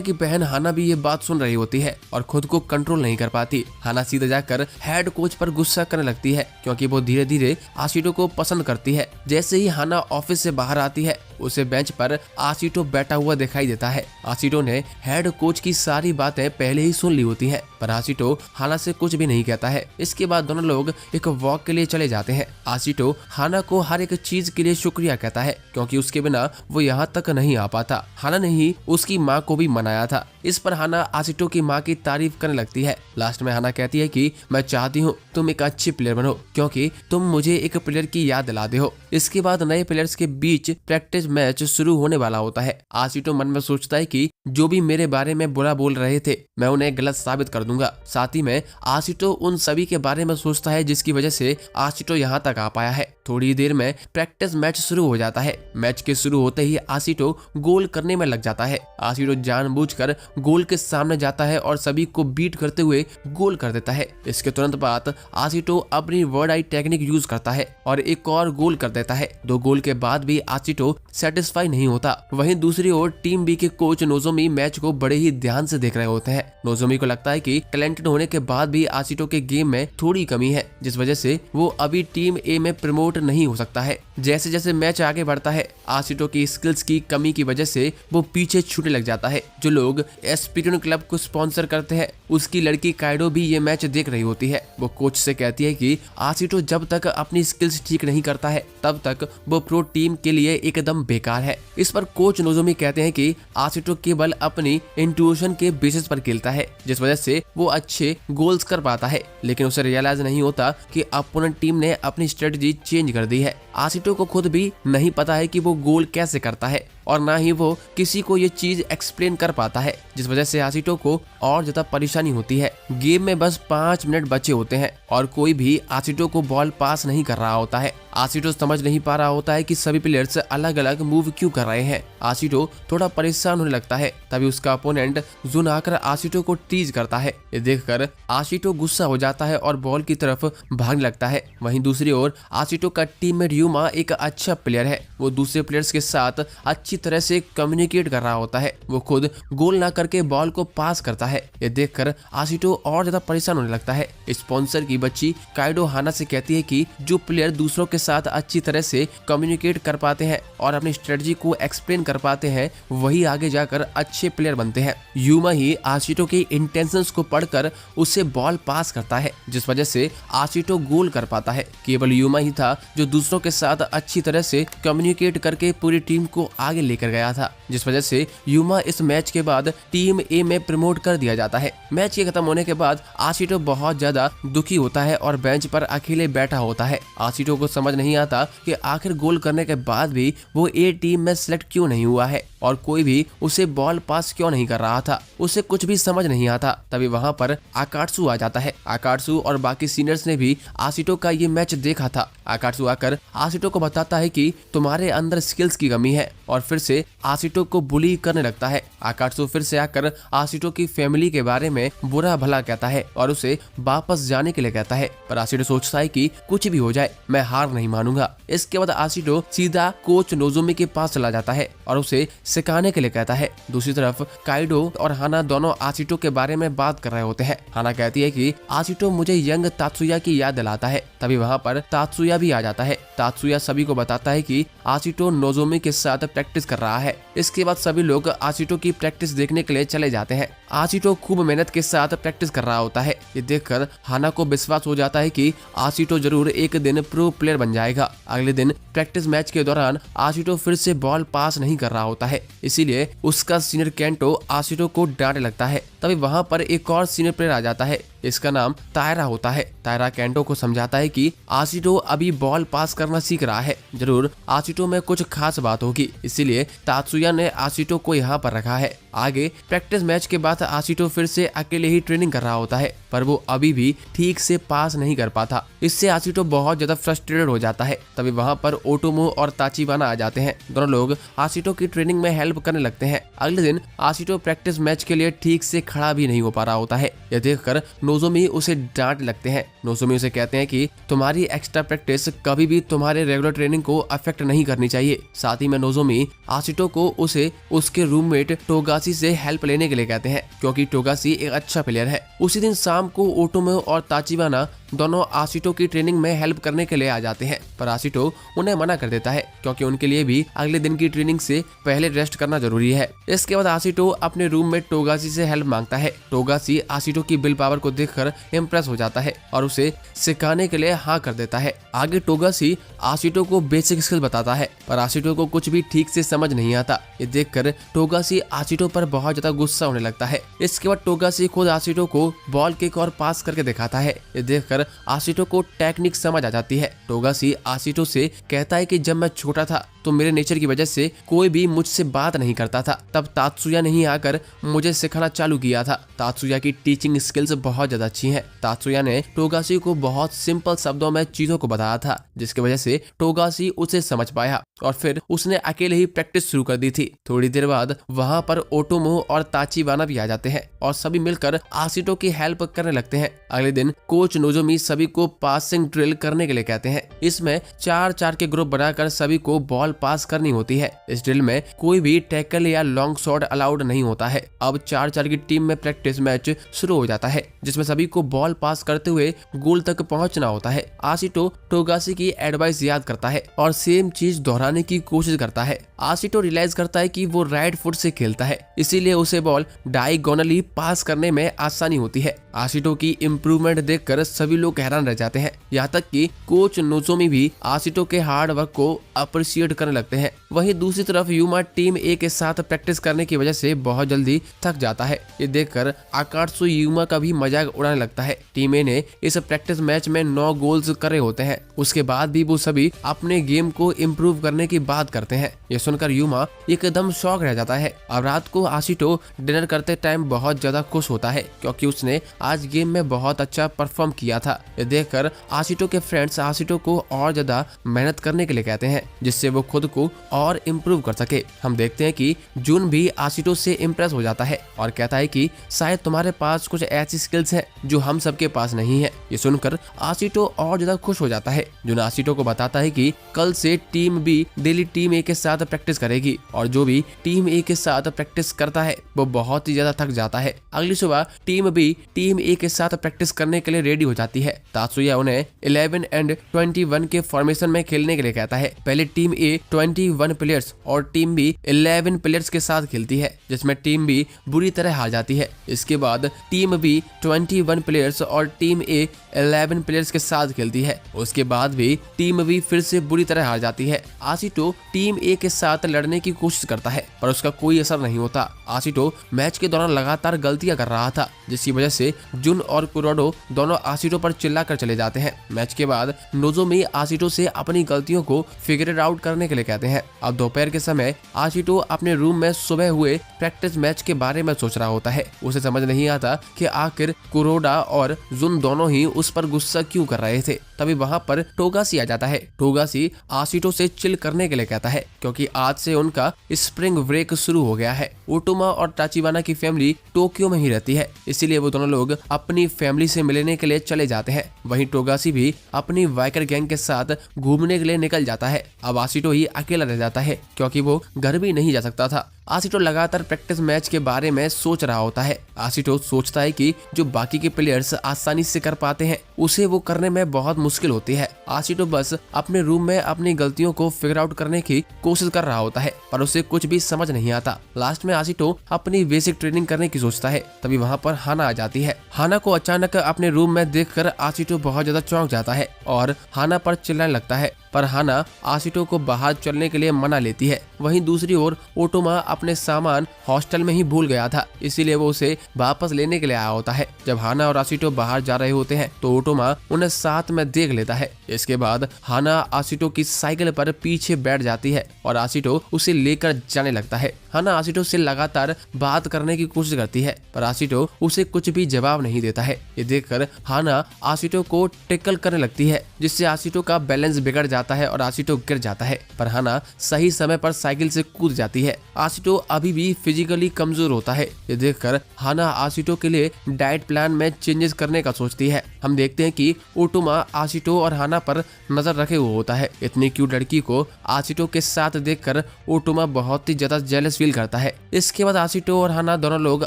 की बहन हाना भी ये बात सुन रही होती है और खुद को कंट्रोल नहीं कर पाती। हाना सीधे जाकर हेड कोच पर गुस्सा करने लगती है, क्योंकि वो धीरे धीरे आशिटो को पसंद करती है। जैसे ही हाना ऑफिस से बाहर आती है, उसे बेंच पर आशिटो बैठा हुआ दिखाई देता है। आशिटो ने हेड कोच की सारी बातें पहले ही सुन ली होती हैं, पर आशिटो हाना से कुछ भी नहीं कहता है। इसके बाद दोनों लोग एक वॉक के लिए चले जाते हैं। आशिटो हाना को हर एक चीज के लिए शुक्रिया कहता है, क्योंकि उसके बिना वो यहाँ तक नहीं आ पाता। हाना ने ही उसकी माँ को भी मनाया था। इस पर हाना आशिटो की माँ की तारीफ करने लगती है। लास्ट में हाना कहती है कि मैं चाहती हूँ तुम एक अच्छी प्लेयर बनो, क्योंकि तुम मुझे एक प्लेयर की याद दिलाते हो। इसके बाद नए प्लेयर्स के बीच प्रैक्टिस मैच शुरू होने वाला होता है। आशिटो मन में सोचता है कि जो भी मेरे बारे में बुरा बोल रहे थे, मैं उन्हें गलत साबित कर दूंगा। साथ ही में आशिटो उन सभी के बारे में सोचता है जिसकी वजह से आशिटो यहाँ तक आ पाया है। थोड़ी देर में प्रैक्टिस मैच शुरू हो जाता है। मैच के शुरू होते ही आशिटो गोल करने में लग जाता है। आशिटो जानबूझकर गोल के सामने जाता है और सभी को बीट करते हुए गोल कर देता है। इसके तुरंत बाद आशिटो अपनी वर्ड आई टेक्निक यूज करता है और एक और गोल कर देता है। 2 गोल के बाद भी आशिटो सेटिस्फाई नहीं होता। वहीं दूसरी ओर टीम बी के कोच नोजोमी मैच को बड़े ही ध्यान से देख रहे होते हैं। नोजोमी को लगता है कि टैलेंटेड होने के बाद भी आशिटो के गेम में थोड़ी कमी है, जिस वजह से वो अभी टीम ए में प्रमोट नहीं हो सकता है। जैसे जैसे मैच आगे बढ़ता है, आशिटो की स्किल्स की कमी की वजह से वो पीछे छूटने लग जाता है। जो लोग एस्पिरिन क्लब को स्पॉन्सर करते हैं, उसकी लड़की काइडो भी ये मैच देख रही होती है। वो कोच से कहती है कि आशिटो जब तक अपनी स्किल्स ठीक नहीं करता है, तब तक वो प्रो टीम के लिए एकदम बेकार है। इस पर कोच नोजोमी कहते हैं कि आशिटो केवल अपनी इंट्यूशन के बेसिस पर खेलता है, जिस वजह से वो अच्छे गोल्स कर पाता है। लेकिन उसे रियलाइज नहीं होता कि अपोनेंट टीम ने अपनी स्ट्रेटजी चेंज कर दी है। आशिटो को खुद भी नहीं पता है कि वो गोल कैसे करता है और ना ही वो किसी को ये चीज एक्सप्लेन कर पाता है, जिस वजह से आशिटो को और ज्यादा परेशानी होती है। गेम में बस 5 मिनट बचे होते हैं और कोई भी आशिटो को बॉल पास नहीं कर रहा होता है। आशिटो समझ नहीं पा रहा होता है कि सभी प्लेयर्स अलग अलग मूव क्यों कर रहे हैं। आशिटो थोड़ा परेशान होने लगता है। तभी उसका अपोनेंट जुन आकर आशिटो को टीज करता है। ये देखकर आशिटो गुस्सा हो जाता है और बॉल की तरफ भागने लगता है। वहीं दूसरी ओर आशिटो का टीममेट युमा एक अच्छा प्लेयर है। वो दूसरे प्लेयर्स के साथ अच्छी तरह से कम्युनिकेट कर रहा होता है। वो खुद गोल ना करके बॉल को पास करता है। ये देखकर आशिटो और ज्यादा परेशान होने लगता है। स्पॉन्सर की बच्ची काइडो हाना से कहती है कि जो प्लेयर दूसरों के साथ अच्छी तरह से कम्युनिकेट कर पाते हैं और अपनी स्ट्रेटजी को एक्सप्लेन कर पाते हैं, वही आगे जाकर अच्छे प्लेयर बनते हैं। युमा ही आशिटो के इंटेंशंस को पढ़कर उससे बॉल पास करता है, जिस वजह से आशिटो गोल कर पाता है। केवल युमा ही था जो दूसरों के साथ अच्छी तरह से कम्युनिकेट करके पूरी टीम को आगे लेकर गया था, जिस वजह से युमा इस मैच के बाद टीम ए में प्रमोट कर दिया जाता है। मैच के खत्म होने के बाद आशिटो बहुत ज्यादा दुखी होता है और बेंच पर अकेले बैठा होता है। आशिटो को समझ नहीं आता कि आखिर गोल करने के बाद भी वो ए टीम में सिलेक्ट क्यों नहीं हुआ है और कोई भी उसे बॉल पास क्यों नहीं कर रहा था। उसे कुछ भी समझ नहीं आता। तभी वहां पर आकात्सु आ जाता है। आकात्सु और बाकी सीनियर्स ने भी आशिटो का ये मैच देखा था। आकात्सु आकर आशिटो को बताता है कि तुम्हारे अंदर स्किल्स की कमी है और फिर से आशिटो को बुली करने लगता है। आकात्सु फिर से आकर आशिटो की फैमिली के बारे में बुरा भला कहता है और उसे वापस जाने के लिए कहता है, पर आशिटो सोचता है कि कुछ भी हो जाए मैं हार नहीं मानूंगा। इसके बाद आशिटो सीधा कोच नोजोमी के पास चला जाता है और उसे सिखाने के लिए कहता है। दूसरी तरफ काइडो और हाना दोनों आशिटो के बारे में बात कर रहे होते हैं। हाना कहती है कि आशिटो मुझे यंग तात्सुया की याद दिलाता है। तभी वहाँ पर तात्सुया भी आ जाता है। तात्सुया सभी को बताता है कि आशिटो नोजोमी के साथ प्रैक्टिस कर रहा है। इसके बाद सभी लोग आशिटो की प्रैक्टिस देखने के लिए चले जाते हैं। आशिटो खूब मेहनत के साथ प्रैक्टिस कर रहा होता है। ये देखकर हाना को विश्वास हो जाता है कि आशिटो जरूर एक दिन प्रो प्लेयर बन जाएगा। अगले दिन प्रैक्टिस मैच के दौरान आशिटो फिर से बॉल पास नहीं कर रहा होता है, इसीलिए उसका सीनियर केंटो आशिटो को डांटने लगता है। तभी वहां पर एक और सीनियर प्लेयर आ जाता है। इसका नाम तायरा होता है। तायरा केंटो को समझाता है कि आशिटो अभी बॉल पास करना सीख रहा है, जरूर आशिटो में कुछ खास बात होगी, इसीलिए तात्सुया ने आशिटो को यहाँ पर रखा है। आगे प्रैक्टिस मैच के बाद आशिटो फिर से अकेले ही ट्रेनिंग कर रहा होता है, पर वो अभी भी ठीक से पास नहीं कर पाता। इससे आशिटो बहुत ज्यादा फ्रस्ट्रेटेड हो जाता है। तभी वहाँ पर ओटोमो और ताचिबाना आ जाते हैं। दोनों लोग आशिटो की ट्रेनिंग में हेल्प करने लगते हैं। अगले दिन आशिटो प्रैक्टिस मैच के लिए ठीक से खड़ा भी नहीं हो पा रहा होता है। यह देखकर नोजोमी उसे डांट लगते हैं। नोजोमी उसे कहते हैं कि तुम्हारी एक्स्ट्रा प्रैक्टिस कभी भी तुम्हारे रेगुलर ट्रेनिंग को अफेक्ट नहीं करनी चाहिए। साथ ही में नोजोमी आशिटो को उसे उसके रूममेट टोगासी से हेल्प लेने के लिए कहते हैं, क्योंकि टोगासी एक अच्छा प्लेयर है। उसी दिन शाम को ओटोमो और ताचिबाना दोनों आशिटो की ट्रेनिंग में हेल्प करने के लिए आ जाते हैं, पर आशिटो उन्हें मना कर देता है, क्योंकि उनके लिए भी अगले दिन की ट्रेनिंग से पहले रेस्ट करना जरूरी है। इसके बाद आशिटो अपने रूममेट टोगासी से हेल्प मांगता है। टोगासी आशिटो की विल पावर को देखकर इम्प्रेस हो जाता है और उसे सिखाने के लिए हाँ कर देता है। आगे टोगासी आशिटो को बेसिक स्किल बताता है, पर आशिटो को कुछ भी ठीक से समझ नहीं आता। ये देखकर टोगासी आशिटो पर बहुत ज्यादा गुस्सा होने लगता है। इसके बाद टोगासी खुद आशिटो को बॉल किक और पास करके दिखाता है। ये देखकर आशिटो को टेक्निक समझ आ जाती है। टोगासी आशिटो से कहता है कि जब मैं छोटा था तो मेरे नेचर की वजह से कोई भी मुझसे बात नहीं करता था, तब तात्सुया ने ही आकर मुझे सिखाना चालू किया था। तात्सुया की टीचिंग स्किल्स बहुत ज्यादा अच्छी हैं। तात्सुया ने टोगासी को बहुत सिंपल शब्दों में चीजों को बताया था, जिसकी वजह से टोगासी उसे समझ पाया और फिर उसने अकेले ही प्रैक्टिस शुरू कर दी थी। थोड़ी देर बाद वहाँ पर ओटोमो और ताचिबाना भी आ जाते हैं और सभी मिलकर आशिटो की हेल्प करने लगते हैं। अगले दिन कोच नोजोमी सभी को पासिंग ड्रिल करने के लिए कहते हैं। इसमें 4-4 के ग्रुप बनाकर सभी को बॉल पास करनी होती है। इस ड्रिल में कोई भी टैकल या लॉन्ग शॉट अलाउड नहीं होता है। अब 4-4 की टीम में प्रैक्टिस मैच शुरू हो जाता है, जिसमें सभी को बॉल पास करते हुए गोल तक पहुंचना होता है। आशिटो टोगासी की एडवाइस याद करता है और सेम चीज दोहराने की कोशिश करता है। आशिटो रियलाइज करता है कि वो राइट फुट से खेलता है, इसीलिए उसे बॉल डायगोनली पास करने में आसानी होती है। आशिटो की इम्प्रूवमेंट देखकर सभी लोग हैरान रह जाते हैं, यहाँ तक कि कोच नोजोमी भी आशिटो के हार्ड वर्क को अप्रिशिएट करने लगते हैं। वहीं दूसरी तरफ यूमा टीम ए के साथ प्रैक्टिस करने की वजह से बहुत जल्दी थक जाता है। ये देखकर आकात्सु यूमा का भी मजाक उड़ाने लगता है। टीम ए ने इस प्रैक्टिस मैच में 9 गोल्स करे होते हैं, उसके बाद भी वो सभी अपने गेम को इम्प्रूव करने की बात करते हैं। ये सुनकर यूमा एकदम शॉक रह जाता है। अब रात को आशिटो डिनर करते टाइम बहुत ज्यादा खुश होता है, क्योंकि उसने आज गेम में बहुत अच्छा परफॉर्म किया था। ये देखकर आशिटो के फ्रेंड्स आशिटो को और ज्यादा मेहनत करने के लिए कहते हैं, जिससे वो खुद को और इम्प्रूव कर सके। हम देखते हैं कि जुन भी आशिटो से इम्प्रेस हो जाता है और कहता है कि शायद तुम्हारे पास कुछ ऐसी स्किल्स हैं जो हम सबके पास नहीं है। ये सुनकर आशिटो और ज्यादा खुश हो जाता है। जुन आशिटो को बताता है कि कल से टीम बी डेली टीम ए के साथ प्रैक्टिस करेगी और जो भी टीम ए के साथ प्रैक्टिस करता है वो बहुत ही ज्यादा थक जाता है। अगली सुबह टीम बी टीम ए के साथ प्रैक्टिस करने के लिए रेडी हो जाती है। तात्सुया उन्हें 11 एंड 21 के फॉर्मेशन में खेलने के लिए कहता है। पहले टीम ए 21 प्लेयर्स और टीम बी 11 प्लेयर्स के साथ खेलती है, जिसमें टीम बी बुरी तरह हार जाती है। इसके बाद टीम बी 21 प्लेयर्स और टीम ए 11 प्लेयर्स के साथ खेलती है। उसके बाद भी टीम बी फिर से बुरी तरह हार जाती है। आशिटो टीम ए के साथ लड़ने की कोशिश करता है, पर उसका कोई असर नहीं होता। आशिटो मैच के दौरान लगातार गलतियां कर रहा था, जिसकी वजह से जुन और कुरोडो दोनों आशिटो पर चिल्लाकर चले जाते हैं। मैच के बाद नोजोमी आशिटो से अपनी गलतियों को फिगर आउट करने के लिए कहते हैं। अब दोपहर के समय आशिटो अपने रूम में सुबह हुए प्रैक्टिस मैच के बारे में सोच रहा होता है। उसे समझ नहीं आता कि आखिर कुरोडा और जुन दोनों ही उस पर गुस्सा क्यों कर रहे थे। तभी वहां पर टोगासी आ जाता है। टोगासी आशिटो से चिल करने के लिए कहता है, क्योंकि आज से उनका स्प्रिंग ब्रेक शुरू हो गया है। ओटोमा और ताचिबाना की फैमिली टोक्यो में ही रहती है, इसीलिए वो दोनों लोग अपनी फैमिली से मिलने के लिए चले जाते हैं। वहीं टोगासी भी अपनी बाइकर गैंग के साथ घूमने के लिए निकल जाता है। अब आशिटो ही अकेला रह जाता है, क्योंकि वो घर भी नहीं जा सकता था। आशिटो लगातार प्रैक्टिस मैच के बारे में सोच रहा होता है। आशिटो सोचता है कि जो बाकी के प्लेयर्स आसानी से कर पाते हैं उसे वो करने में बहुत मुश्किल होती है। आशिटो बस अपने रूम में अपनी गलतियों को फिगर आउट करने की कोशिश कर रहा होता है, पर उसे कुछ भी समझ नहीं आता। लास्ट में आशिटो अपनी बेसिक ट्रेनिंग करने की सोचता है, तभी वहाँ पर हाना आ जाती है। हाना को अचानक अपने रूम में देखकर आशिटो बहुत ज्यादा चौंक जाता है और हाना पर चिल्लाने लगता है, पर हाना आशिटो को बाहर चलने के लिए मना लेती है। वहीं दूसरी ओर ओटोमा अपने सामान हॉस्टल में ही भूल गया था, इसीलिए वो उसे वापस लेने के लिए आया होता है। जब हाना और आशिटो बाहर जा रहे होते हैं तो ओटोमा उन्हें साथ में देख लेता है। इसके बाद हाना आशिटो की साइकिल पर पीछे बैठ जाती है और आशिटो उसे लेकर जाने लगता है। हाना आशिटो से लगातार बात करने की कोशिश करती है, पर आशिटो उसे कुछ भी जवाब नहीं देता है। ये देखकर हाना आशिटो को टैकल करने लगती है, जिससे आशिटो का बैलेंस बिगड़ जाता है और आशिटो गिर जाता है, पर हाना सही समय पर साइकिल से कूद जाती है। आशिटो अभी भी फिजिकली कमजोर होता है। ये देखकर हाना आशिटो के लिए डाइट प्लान में चेंजेस करने का सोचती है। हम देखते हैं कि ओटोमा आशिटो और हाना पर नजर रखे हुए होता है। इतनी क्यूट लड़की को आशिटो के साथ देखकर ओटोमा बहुत ही ज्यादा जेलस फील करता है। इसके बाद आशिटो और हाना दोनों लोग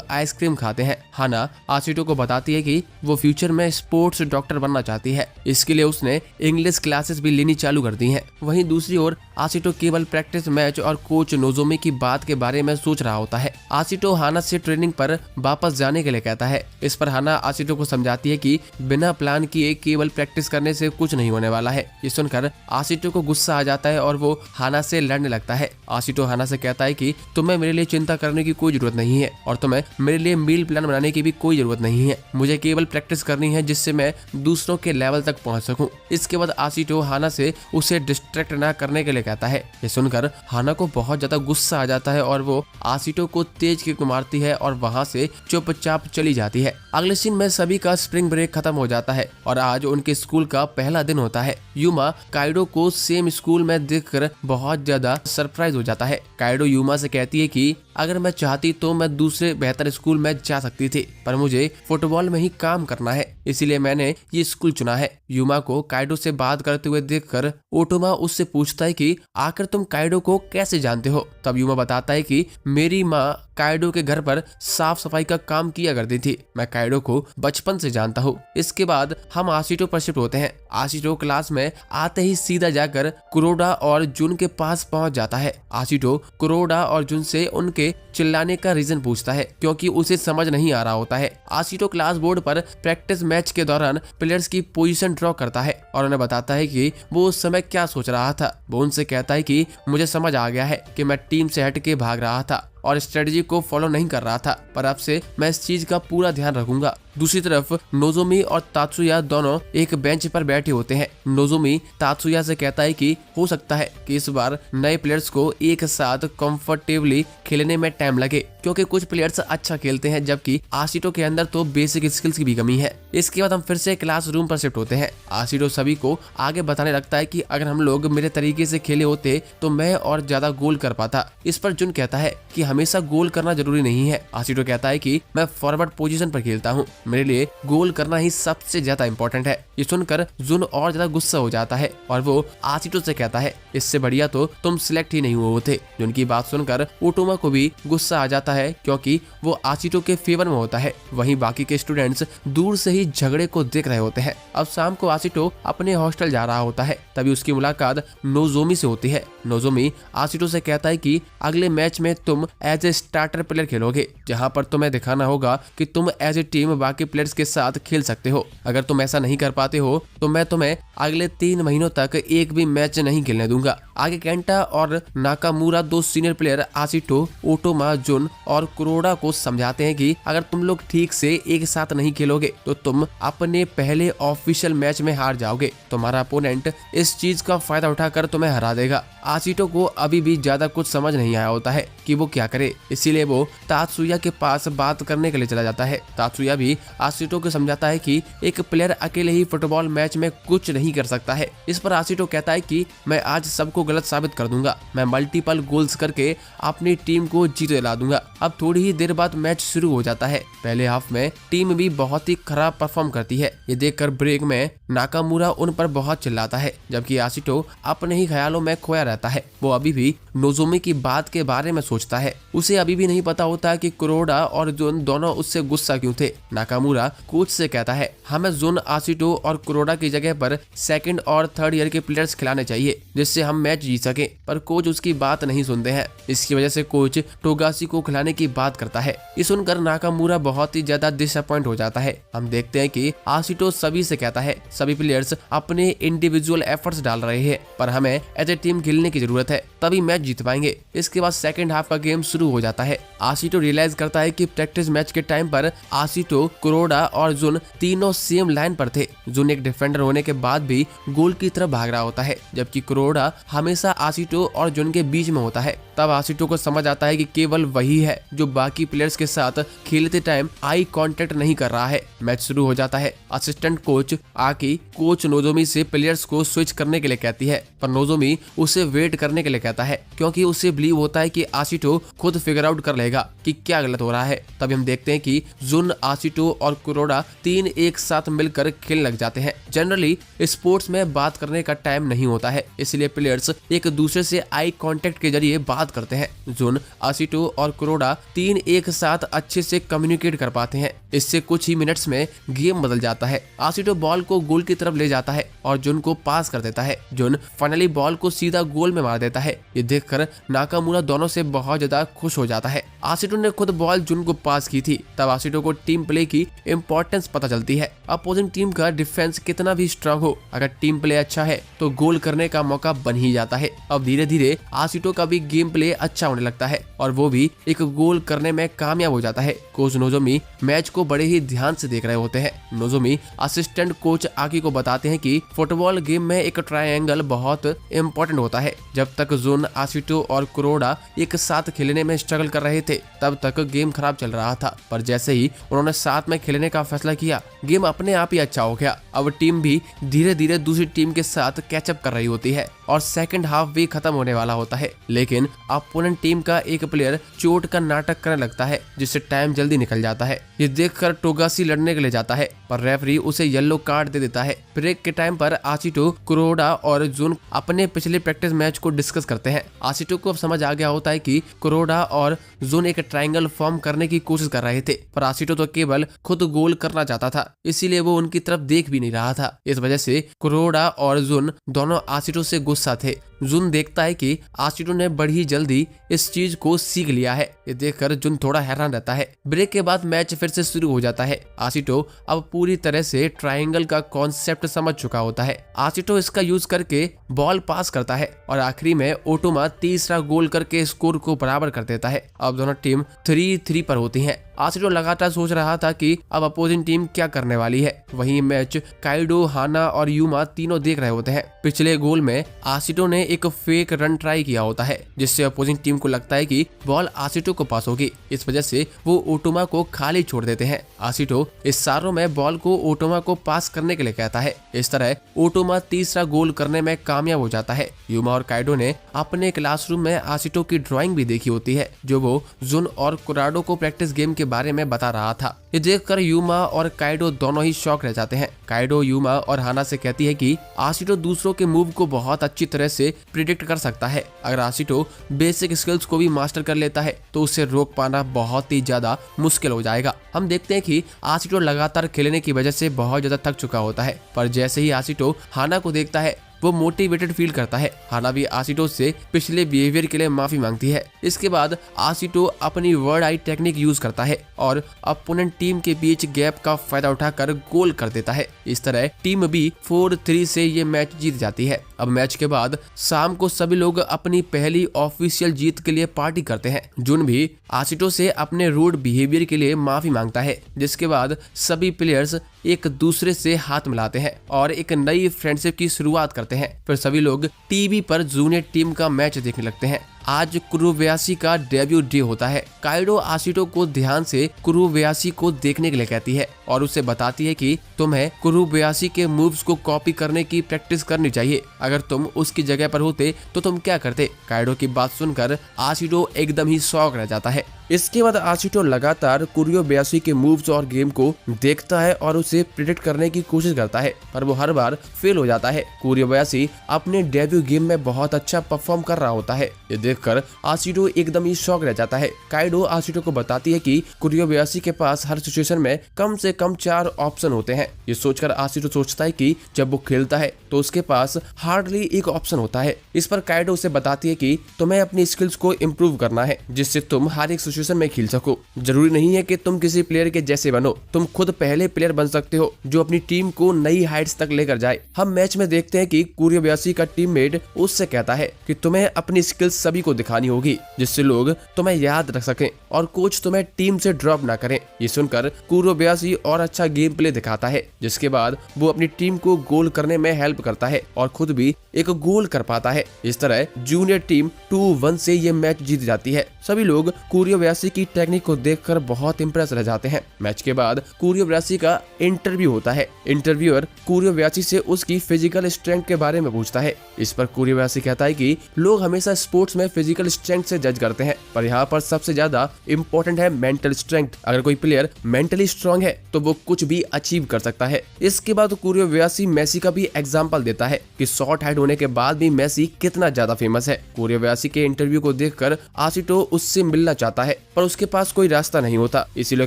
आइसक्रीम खाते हैं। हाना आशिटो को बताती है कि वो फ्यूचर में स्पोर्ट्स डॉक्टर बनना चाहती है, इसके लिए उसने इंग्लिश क्लासेस भी लेनी चालू कर दी हैं। वहीं दूसरी ओर आशिटो केवल प्रैक्टिस मैच और कोच नोजोमी की बात के बारे में सोच रहा होता है। आशिटो हाना से ट्रेनिंग पर वापस जाने के लिए कहता है। इस पर हाना आशिटो को समझाती है कि बिना प्लान किए केवल प्रैक्टिस करने से कुछ नहीं होने वाला है। ये सुनकर आशिटो को गुस्सा आ जाता है और वो हाना से लड़ने लगता है। आशिटो हाना से कहता है कि तुम्हें मेरे लिए चिंता करने की कोई जरूरत नहीं है और तुम्हें मेरे लिए मील प्लान बनाने की भी कोई जरूरत नहीं है। मुझे केवल प्रैक्टिस करनी है जिससे मैं दूसरों के लेवल तक पहुंच सकूं। इसके बाद आशिटो हाना से उसे डिस्ट्रैक्ट ना करने के लिए कहता है। ये सुनकर हाना को बहुत ज्यादा गुस्सा आ जाता है और वो आशिटो को तेज किक मारती है और वहां से चुपचाप चली जाती है। अगले सीन में सभी का स्प्रिंग ब्रेक खत्म हो जाता है और आज उनके स्कूल का पहला दिन होता है। यूमा काइडो को सेम स्कूल में देखकर बहुत ज्यादा सरप्राइज हो जाता है। काइडो यूमा से कहती है कि अगर मैं चाहती तो मैं दूसरे बेहतर स्कूल में जा सकती थी, पर मुझे फुटबॉल में ही काम करना है, इसीलिए मैंने ये स्कूल चुना है। यूमा को काइडो से बात करते हुए देखकर ओटोमा उससे पूछता है कि आखिर तुम काइडो को कैसे जानते हो। तब यूमा बताता है कि मेरी माँ काइडो के घर पर साफ सफाई का काम किया करती थी, मैं काइडो को बचपन से जानता हूँ। इसके बाद हम आशिटो पर शिफ्ट होते हैं। आशिटो क्लास में आते ही सीधा जाकर कुरोडा और जुन के पास पहुंच जाता है। आशिटो कुरोडा और जुन से उनके चिल्लाने का रीजन पूछता है, क्योंकि उसे समझ नहीं आ रहा होता है। आशिटो क्लास बोर्ड पर प्रैक्टिस मैच के दौरान प्लेयर्स की पोजीशन ड्रॉ करता है और उन्हें बताता है कि वो उस समय क्या सोच रहा था। वो उनसे कहता है कि मुझे समझ आ गया है कि मैं टीम से हट के भाग रहा था और स्ट्रेटजी को फॉलो नहीं कर रहा था, पर अब से मैं इस चीज का पूरा ध्यान रखूंगा। दूसरी तरफ नोजोमी और तात्सुया दोनों एक बेंच पर बैठे होते हैं। नोजोमी तात्सुया से कहता है कि हो सकता है कि इस बार नए प्लेयर्स को एक साथ कंफर्टेबली खेलने में टाइम लगे, क्योंकि कुछ प्लेयर्स अच्छा खेलते हैं जबकि आशिटो के अंदर तो बेसिक स्किल्स की भी कमी है। इसके बाद हम फिर से क्लासरूम पर शिफ्ट होते हैं। आशिटो सभी को आगे बताने लगता है कि अगर हम लोग मेरे तरीके से खेले होते तो मैं और ज्यादा गोल कर पाता। इस पर जुन कहता है कि हमेशा गोल करना जरूरी नहीं है। आशिटो कहता है कि मैं फॉरवर्ड पोजीशन पर खेलता हूँ, मेरे लिए गोल करना ही सबसे ज्यादा इंपॉर्टेंट है। ये सुनकर जुन और ज्यादा गुस्सा हो जाता है और वो आशिटो से कहता है इससे बढ़िया तो तुम सिलेक्ट ही नहीं हुए थे। जुन की बात सुनकर ओटोमा को भी गुस्सा आ जाता है, क्योंकि वो आशिटो के फेवर में होता है। वहीं बाकी के स्टूडेंट्स दूर से ही झगड़े को देख रहे होते हैं। अब शाम को आशिटो अपने हॉस्टल जा रहा होता है, तभी उसकी मुलाकात नोजोमी से होती है। नोजोमी आशिटो से कहता है कि अगले मैच में तुम एज ए स्टार्टर प्लेयर खेलोगे, जहां पर तुम्हें दिखाना होगा कि तुम एज ए टीम बाकी प्लेयर्स के साथ खेल सकते हो। अगर तुम ऐसा नहीं कर पाते हो तो मैं तुम्हें अगले 3 महीनों तक एक भी मैच नहीं खेलने दूंगा। आगे केंटा और नाकामुरा दो सीनियर प्लेयर आशिटो, ओटोमा, जुन और कुरोडा को समझाते हैं कि अगर तुम लोग ठीक से एक साथ नहीं खेलोगे तो तुम अपने पहले ऑफिशियल मैच में हार जाओगे। तुम्हारा अपोनेंट इस चीज का फायदा उठाकर तुम्हें हरा देगा। आशिटो को अभी भी ज्यादा कुछ समझ नहीं आया होता है कि वो क्या करे, इसीलिए वो तात्सुया के पास बात करने के लिए चला जाता है। तात्सुया भी आशिटो को समझाता है कि एक प्लेयर अकेले ही फुटबॉल मैच में कुछ नहीं कर सकता है। इस पर आशिटो कहता है कि मैं आज सबको गलत साबित कर दूंगा, मैं मल्टीपल गोल्स करके अपनी टीम को जीत दिला दूंगा। अब थोड़ी ही देर बाद मैच शुरू हो जाता है। पहले हाफ में टीम भी बहुत ही खराब परफॉर्म करती है। ये देखकर ब्रेक में नाकामुरा उन पर बहुत चिल्लाता है, जबकि आशिटो अपने ही ख्यालों में खोया रहता है। वो अभी भी नोजोमी की बात के बारे में सोचता है। उसे अभी भी नहीं पता होता कि कुरोडा और जुन दोनों उससे गुस्सा क्यों थे। नाकामुरा कोच से कहता है हमें जुन, आशिटो और कुरोडा की जगह पर सेकंड और थर्ड ईयर के प्लेयर्स खिलाने चाहिए जिससे हम मैच जीत सके, पर कोच उसकी बात नहीं सुनते हैं। इसकी वजह से कोच टोगासी को खिलाने की बात करता है। ये सुनकर नाकामुरा बहुत ही ज्यादा डिसअपॉइंट हो जाता है। हम देखते हैं कि आशिटो सभी से कहता है सभी प्लेयर्स अपने इंडिविजुअल एफर्ट्स डाल रहे हैं, पर हमें एज ए टीम खेलने की जरूरत है, तभी मैच जीत पाएंगे। इसके बाद सेकंड हाफ का गेम शुरू हो जाता है। आशिटो रियलाइज करता है कि प्रैक्टिस मैच के टाइम पर आशिटो, कुरोडा और जुन तीनों सेम लाइन पर थे। जुन एक डिफेंडर होने के बाद भी गोल की तरफ भाग रहा होता है, जबकि कुरोडा हमेशा आशिटो और जुन के बीच में होता है। तब आशिटो को समझ आता है कि केवल वही है जो बाकी प्लेयर्स के साथ खेलते टाइम आई कांटेक्ट नहीं कर रहा है। मैच शुरू हो जाता है। असिस्टेंट कोच आकी कोच नोजोमी से प्लेयर्स को स्विच करने के लिए कहती है, पर नोजोमी उसे वेट करने के लिए कहता है क्योंकि उसे बिलीव होता है कि आशिटो खुद फिगर आउट कर लेगा कि क्या गलत हो रहा है। तभी हम देखते हैं कि जुन, आशिटो और कुरोडा तीन एक साथ मिलकर खेलने लग जाते हैं। जनरली स्पोर्ट्स में बात करने का टाइम नहीं होता है, इसलिए प्लेयर्स एक दूसरे से आई कांटेक्ट के जरिए बात करते हैं। जुन, आशिटो और कुरोडा तीन एक साथ अच्छे से कम्युनिकेट कर पाते हैं। इससे कुछ ही मिनट्स में गेम बदल जाता है। आशिटो बॉल को गोल की तरफ ले जाता है और जुन को पास कर देता है। जुन फाइनली बॉल को सीधा गोल में मार देता है। ये देखकर नाकामुरा दोनों से बहुत ज्यादा खुश हो जाता है। आशिटो ने खुद बॉल जुन को पास की थी। तब आशिटो को टीम प्ले की इंपॉर्टेंस पता चलती है। अपोजिंग टीम का डिफेंस कितना भी स्ट्रांग हो, अगर टीम प्ले अच्छा है तो गोल करने का मौका बन ही जाता है। अब धीरे धीरे आशिटो का भी गेम प्ले अच्छा होने लगता है और वो भी एक गोल करने में कामयाब हो जाता है। कोच नोजोमी मैच को बड़े ही ध्यान से देख रहे होते हैं। नोजोमी असिस्टेंट कोच आकी को बताते हैं कि फुटबॉल गेम में एक ट्रायंगल बहुत इंपॉर्टेंट होता है। जब तक जुन, आशिटो और कुरोडा एक साथ खेलने में स्ट्रगल कर रहे थे तब तक गेम खराब चल रहा था, पर जैसे ही उन्होंने साथ में खेलने का फैसला किया गेम अपने आप ही अच्छा हो गया। अब टीम भी धीरे धीरे दूसरी टीम के साथ कैचअप कर रही होती है और सेकंड हाफ भी खत्म होने वाला होता है, लेकिन अपोनेंट टीम का एक प्लेयर चोट का नाटक करने लगता है जिससे टाइम जल्दी निकल जाता है। ये देखकर टोगासी लड़ने के लिए जाता है, पर रेफरी उसे येलो कार्ड दे देता है। ब्रेक के टाइम पर आशिटो, कुरोडा और जुन अपने पिछले प्रैक्टिस मैच को डिस्कस करते हैं। आशिटो को अब समझ आ गया होता है कि कुरोडा और जुन एक ट्रायंगल फॉर्म करने की कोशिश कर रहे थे, पर आशिटो तो केवल खुद गोल करना चाहता था, इसीलिए वो उनकी तरफ देख भी नहीं रहा था। इस वजह से कुरोडा और जुन दोनों आशिटो से गुस्सा थे। जुन देखता है कि आशिटो ने बड़ी जल्दी इस चीज को सीख लिया है। ये देखकर जुन थोड़ा हैरान रहता है। ब्रेक के बाद मैच फिर से शुरू हो जाता है। आशिटो अब पूरी तरह से ट्रायंगल का कॉन्सेप्ट समझ चुका होता है। आशिटो इसका यूज करके बॉल पास करता है और आखिरी में ओटोमा तीसरा गोल करके स्कोर को बराबर कर देता है। अब दोनों टीम 3-3 पर होती हैं। आशिटो लगातार सोच रहा था कि अब अपोजिंग टीम क्या करने वाली है। वहीं मैच काइडो, हाना और यूमा तीनों देख रहे होते हैं। पिछले गोल में आशिटो ने एक फेक रन ट्राई किया होता है जिससे अपोजिंग टीम को लगता है कि बॉल आशिटो को पास होगी। इस वजह से वो ओटोमा को खाली छोड़ देते हैं। आशिटो इस सारों में बॉल को ओटोमा को पास करने के लिए कहता है। इस तरह ओटोमा तीसरा गोल करने में कामयाब हो जाता है। यूमा और काइडो ने अपने क्लासरूम में आशिटो की ड्राइंग भी देखी होती है जो वो जुन और कुराडो को प्रैक्टिस गेम के बारे में बता रहा था। ये देखकर यूमा और काइडो दोनों ही शॉक रह जाते हैं। काइडो यूमा और हाना से कहती है कि आशिटो दूसरों के मूव को बहुत अच्छी तरह से प्रिडिक्ट कर सकता है। अगर आशिटो बेसिक स्किल्स को भी मास्टर कर लेता है तो उसे रोक पाना बहुत ही ज्यादा मुश्किल हो जाएगा। हम देखते हैं कि आशिटो लगातार खेलने की वजह से बहुत ज्यादा थक चुका होता है, पर जैसे ही आशिटो हाना को देखता है वो मोटिवेटेड फील करता है। हाना भी आशिटो से पिछले बिहेवियर के लिए माफी मांगती है। इसके बाद आशिटो अपनी वर्ड आई टेक्निक यूज करता है और अपोनेंट टीम के बीच गैप का फायदा उठाकर गोल कर देता है। इस तरह टीम भी 4-3 से ये मैच जीत जाती है। अब मैच के बाद शाम को सभी लोग अपनी पहली ऑफिशियल जीत के लिए पार्टी करते हैं। जुन भी आशिटो से अपने रूड बिहेवियर के लिए माफी मांगता है, जिसके बाद सभी प्लेयर्स एक दूसरे से हाथ मिलाते हैं और एक नई फ्रेंडशिप की शुरुआत करते हैं। फिर सभी लोग टीवी पर जूनियर टीम का मैच देखने लगते हैं। आज कुरुबयाशी का डेब्यू डे होता है। काइडो आशिटो को ध्यान से कुरुबयाशी को देखने के लिए कहती है और उसे बताती है कि तुम्हें कुरुबयाशी के मूव्स को कॉपी करने की प्रैक्टिस करनी चाहिए। अगर तुम उसकी जगह पर होते तो तुम क्या करते? काइडो की बात सुनकर आशिटो एकदम ही शॉक रह जाता है। इसके बाद आशिटो लगातार कुरुबयाशी के मूव्स और गेम को देखता है और उसे प्रिडिक्ट करने की कोशिश करता है, पर वो हर बार फेल हो जाता है। कुरुबयाशी अपने डेब्यू गेम में बहुत अच्छा परफॉर्म कर रहा होता है। ये देखकर आशिटो एकदम ही शॉक रह जाता है। काइडो आशिटो को बताती है कि कुरुबयाशी के पास हर सिचुएशन में कम से कम 4 ऑप्शन होते हैं। ये सोचकर आशिटो सोचता है कि जब वो खेलता है तो उसके पास हार्डली एक ऑप्शन होता है। इस पर काइडो उसे बताती है कि तुम्हें अपनी स्किल्स को इम्प्रूव करना है, जिससे तुम हर एक सिचुएशन में खेल सको। जरूरी नहीं है कि तुम किसी प्लेयर के जैसे बनो, तुम खुद पहले प्लेयर बन सकते हो जो अपनी टीम को नई हाइट्स तक लेकर जाए। हम मैच में देखते हैं कि कुरुबयाशी का टीममेट उससे कहता है कि तुम्हें अपनी स्किल्स सभी को दिखानी होगी, जिससे लोग तुम्हें याद रख सकें और कोच तुम्हें टीम से ड्रॉप ना करें। ये सुनकर कुरुबयाशी और अच्छा गेम प्ले दिखाता है, जिसके बाद वो अपनी टीम को गोल करने में हेल्प करता है और खुद भी एक गोल कर पाता है। इस तरह जूनियर टीम 2-1 से ये मैच जीत जाती है। सभी लोग कुरुबयाशी की टेक्निक को देखकर बहुत इंप्रेस रह जाते हैं। मैच के बाद कुरुबयाशी का इंटरव्यू होता है। इंटरव्यूअर कुरुबयाशी से उसकी फिजिकल स्ट्रेंथ के बारे में पूछता है। इस पर कुरुबयाशी कहता है कि लोग हमेशा स्पोर्ट्स में फिजिकल स्ट्रेंथ से जज करते हैं, पर यहाँ पर सबसे ज्यादा इम्पोर्टेंट है मेंटल स्ट्रेंथ। अगर कोई प्लेयर मेंटली स्ट्रांग है तो वो कुछ भी अचीव कर सकता है। इसके बाद कुरुबयाशी मेसी का भी एग्जाम्पल देता है कि शॉर्ट हाइट होने के बाद भी मेसी कितना ज्यादा फेमस है। कुरुबयाशी के इंटरव्यू को देखकर आशिटो उससे मिलना चाहता है, पर उसके पास कोई रास्ता नहीं होता। इसीलिए